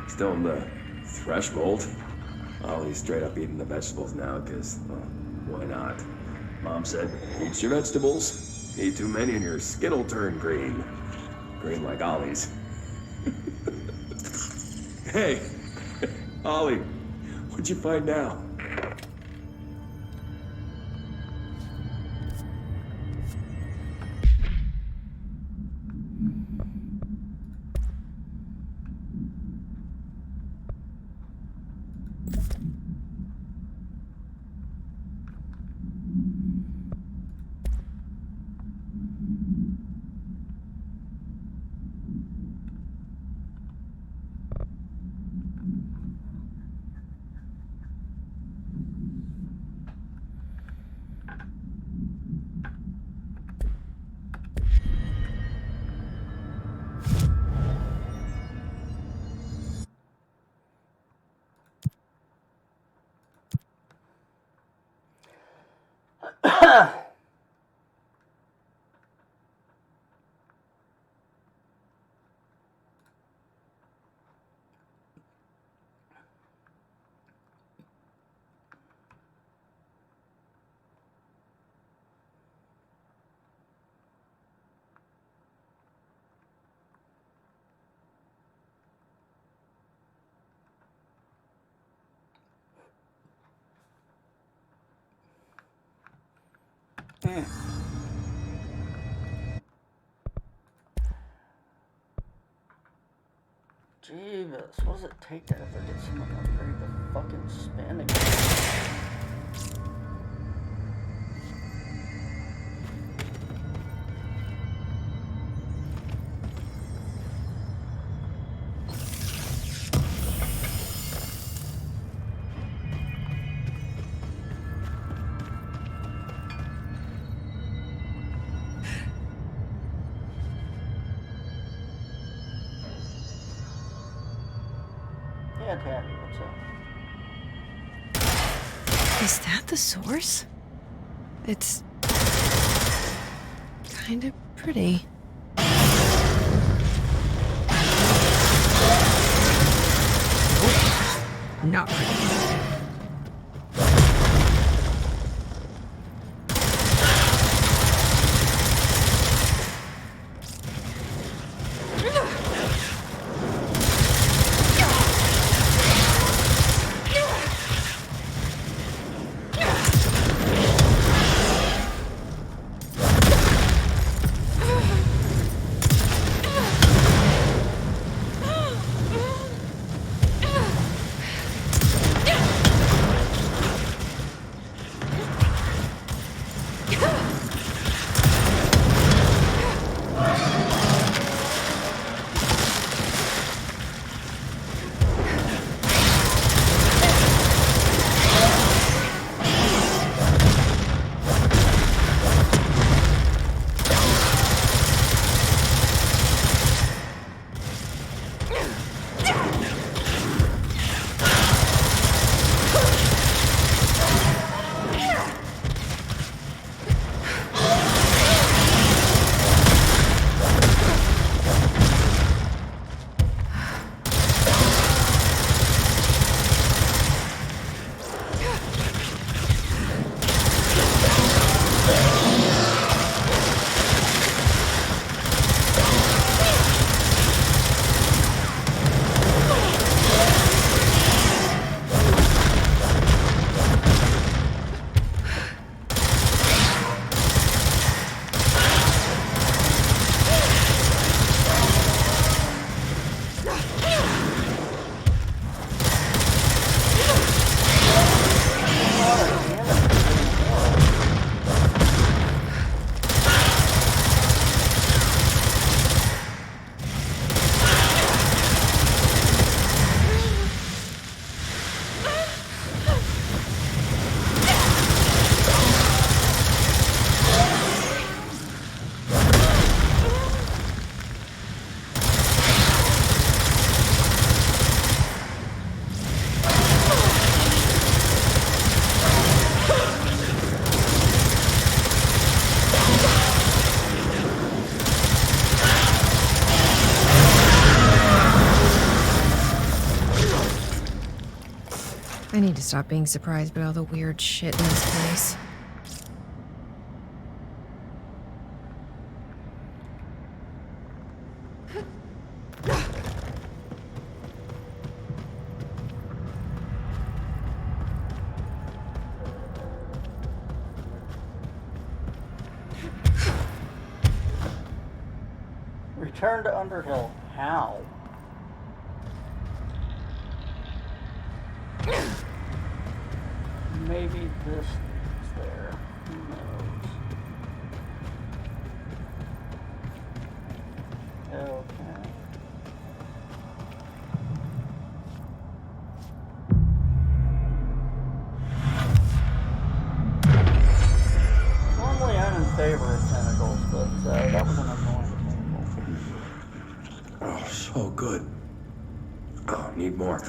Still in the threshold. Ollie's straight up eating the vegetables now, because, well, why not? Mom said, eat your vegetables. Eat too many and your skin'll turn green. Green like Ollie's. Hey, Ollie, what'd you find now? Jeebus, what does it take to ever get someone to upgrade the fucking spin again? Yeah, Tabby, what's up? Is that the source? It's kind of pretty. Not pretty. I need to stop being surprised by all the weird shit in this place. Return to Underhill. How? Maybe this is there. Who knows? Okay. Normally I'm in favor of tentacles, but that was an annoying tentacle. Oh, so good. Oh, need more.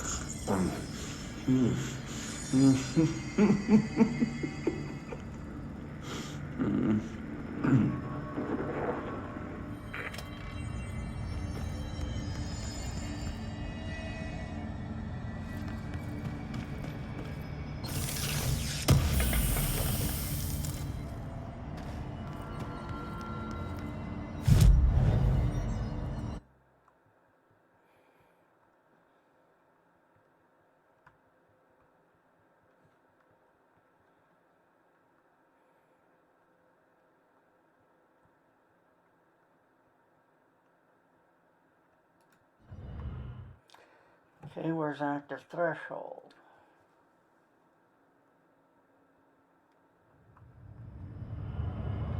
Okay, where's active threshold?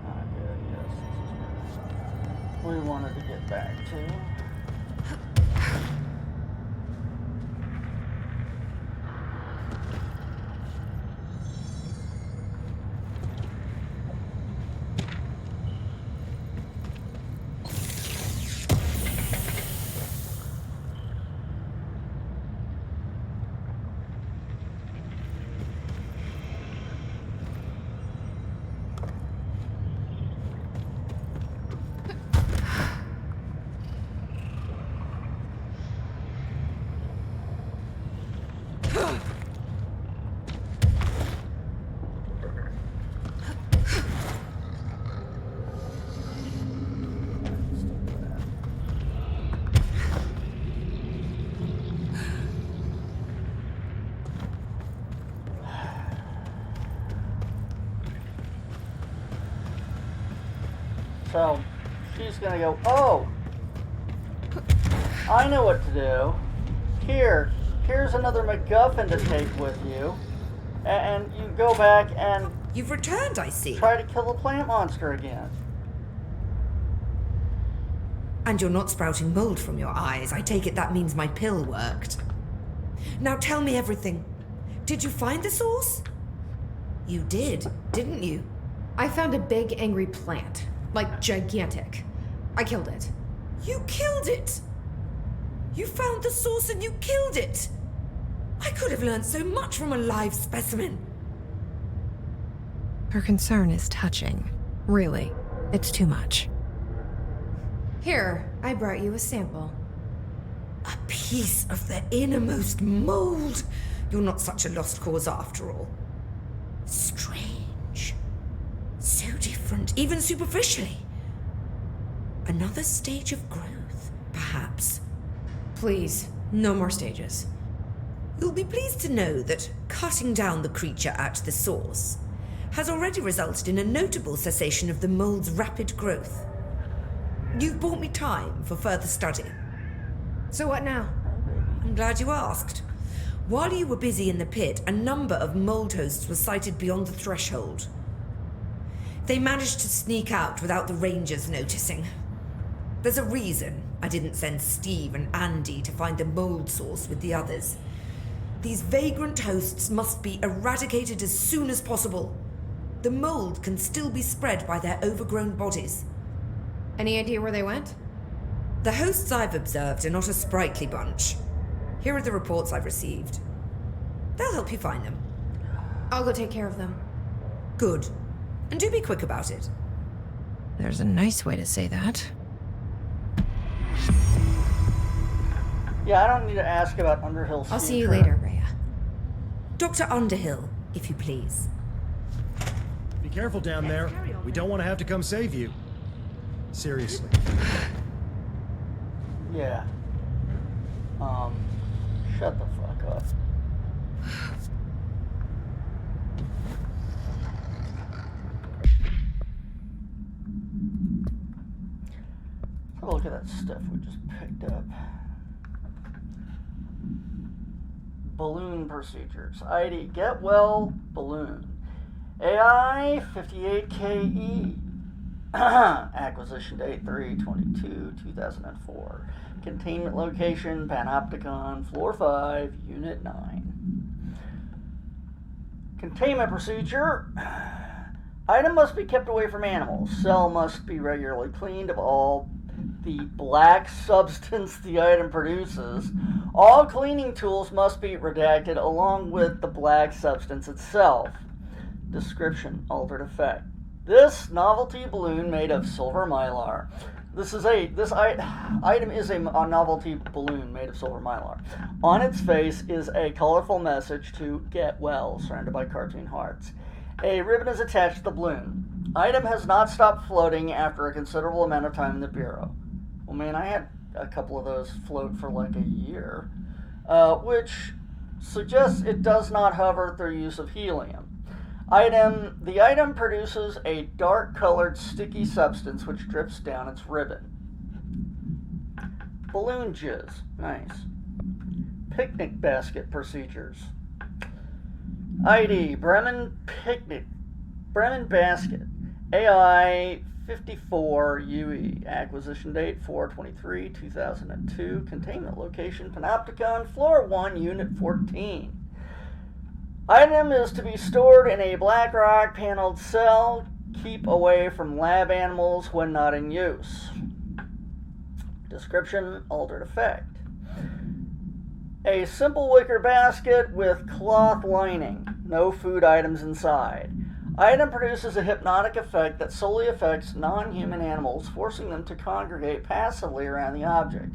Ah, good, yes, this is where we wanted to get back to. So she's gonna go, oh, I know what to do. Here's another MacGuffin to take with you. And you go back and... You've returned, I see. Try to kill the plant monster again. And you're not sprouting mold from your eyes. I take it that means my pill worked. Now tell me everything. Did you find the source? You did, didn't you? I found a big, angry plant. Like, gigantic. I killed it. You killed it! You found the source and you killed it! I could have learned so much from a live specimen. Her concern is touching. Really, it's too much. Here, I brought you a sample. A piece of the innermost mold. You're not such a lost cause after all. Strange. So different, even superficially. Another stage of growth, perhaps. Please, no more stages. You'll be pleased to know that cutting down the creature at the source has already resulted in a notable cessation of the mold's rapid growth. You've bought me time for further study. So what now? I'm glad you asked. While you were busy in the pit, a number of mold hosts were sighted beyond the threshold. They managed to sneak out without the rangers noticing. There's a reason I didn't send Steve and Andy to find the mold source with the others. These vagrant hosts must be eradicated as soon as possible. The mold can still be spread by their overgrown bodies. Any idea where they went? The hosts I've observed are not a sprightly bunch. Here are the reports I've received. They'll help you find them. I'll go take care of them. Good. And do be quick about it. There's a nice way to say that. Yeah, I don't need to ask about Underhill's I'll see you future. later, Rhea. Dr. Underhill, if you please. Be careful down there. We don't want to have to come save you. Seriously. Yeah. Shut the fuck up. Have a look at that stuff we just picked up. Balloon procedures. ID Get Well Balloon. AI 58KE. Acquisition date 3/22/2004. Containment location Panopticon, floor 5, unit 9. Containment procedure. Item must be kept away from animals. Cell must be regularly cleaned of all the black substance the item produces. All cleaning tools must be redacted along with the black substance itself. Description, altered effect. This novelty balloon made of silver mylar. This item is a novelty balloon made of silver mylar. On its face is a colorful message to get well, surrounded by cartoon hearts. A ribbon is attached to the balloon. Item has not stopped floating after a considerable amount of time in the Bureau. Well, man, I had a couple of those float for like a year, which suggests it does not hover through use of helium. The item produces a dark-colored sticky substance which drips down its ribbon. Balloon jizz. Nice. Picnic basket procedures. ID Bremen basket. AI 54 UE. Acquisition date 4/23/2002. Containment location Panopticon, floor 1, unit 14. Item is to be stored in a black rock paneled cell. Keep away from lab animals when not in use. Description, altered effect. A simple wicker basket with cloth lining. No food items inside. Item produces a hypnotic effect that solely affects non-human animals, forcing them to congregate passively around the object.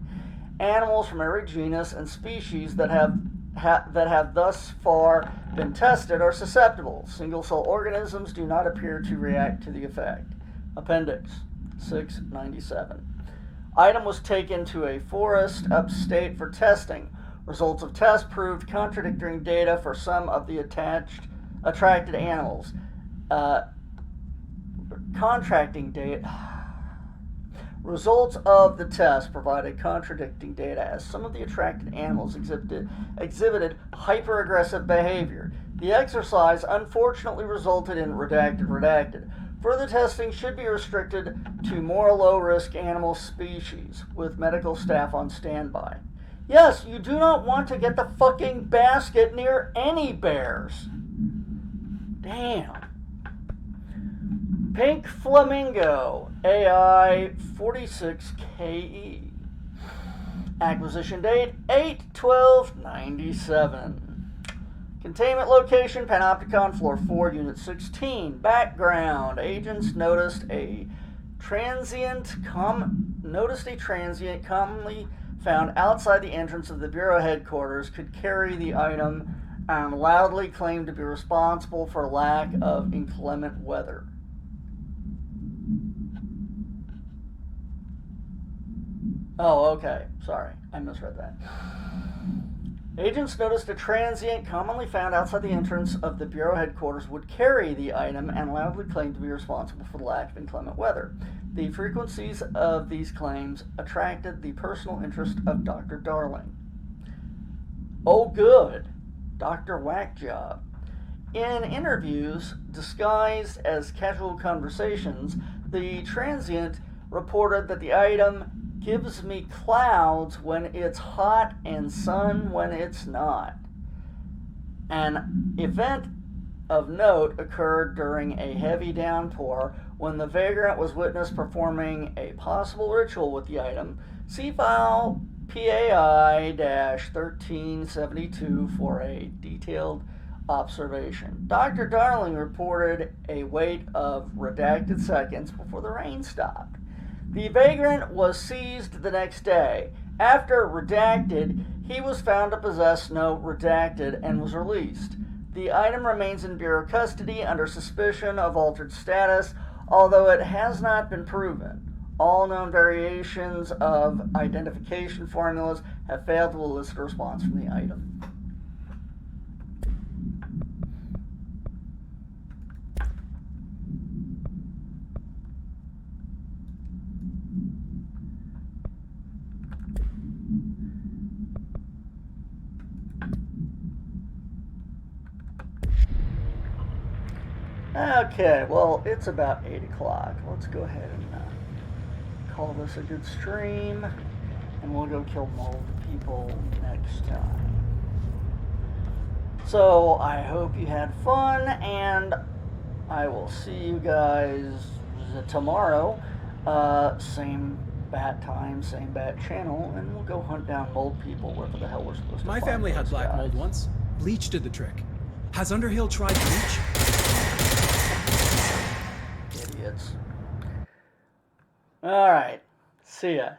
Animals from every genus and species that have thus far been tested are susceptible. Single-cell organisms do not appear to react to the effect. Appendix 697. Item was taken to a forest upstate for testing. Results of tests proved contradicting data for some of the attracted animals. Contracting data. Results of the test provided contradicting data, as some of the attracted animals exhibited hyper-aggressive behavior. The exercise unfortunately resulted in redacted. Further testing should be restricted to more low-risk animal species, with medical staff on standby. Yes, you do not want to get the fucking basket near any bears. Damn. Pink Flamingo, AI 46KE. Acquisition date 8/12/97. Containment location Panopticon Floor 4, Unit 16. Background: agents noticed a transient commonly found outside the entrance of the Bureau headquarters could carry the item and loudly claimed to be responsible for lack of inclement weather. Oh, okay. Sorry, I misread that. Agents noticed a transient commonly found outside the entrance of the Bureau headquarters would carry the item and loudly claimed to be responsible for the lack of inclement weather. The frequencies of these claims attracted the personal interest of Dr. Darling. Oh, good. Dr. Whackjob. In interviews disguised as casual conversations, the transient reported that the item gives me clouds when it's hot and sun when it's not. An event of note occurred during a heavy downpour when the vagrant was witnessed performing a possible ritual with the item. See file PAI-1372 for a detailed observation. Dr. Darling reported a wait of redacted seconds before the rain stopped. The vagrant was seized the next day. After redacted, he was found to possess no redacted and was released. The item remains in Bureau custody under suspicion of altered status, although it has not been proven. All known variations of identification formulas have failed to elicit a response from the item. Okay, well, it's about 8 o'clock. Let's go ahead and call this a good stream, and we'll go kill mold people next time. So, I hope you had fun, and I will see you guys tomorrow. Same bat time, same bat channel, and we'll go hunt down mold people wherever the hell we're supposed to My find family had those black guys. mold once. Bleach did the trick. Has Underhill tried bleach? Idiots. Alright. See ya.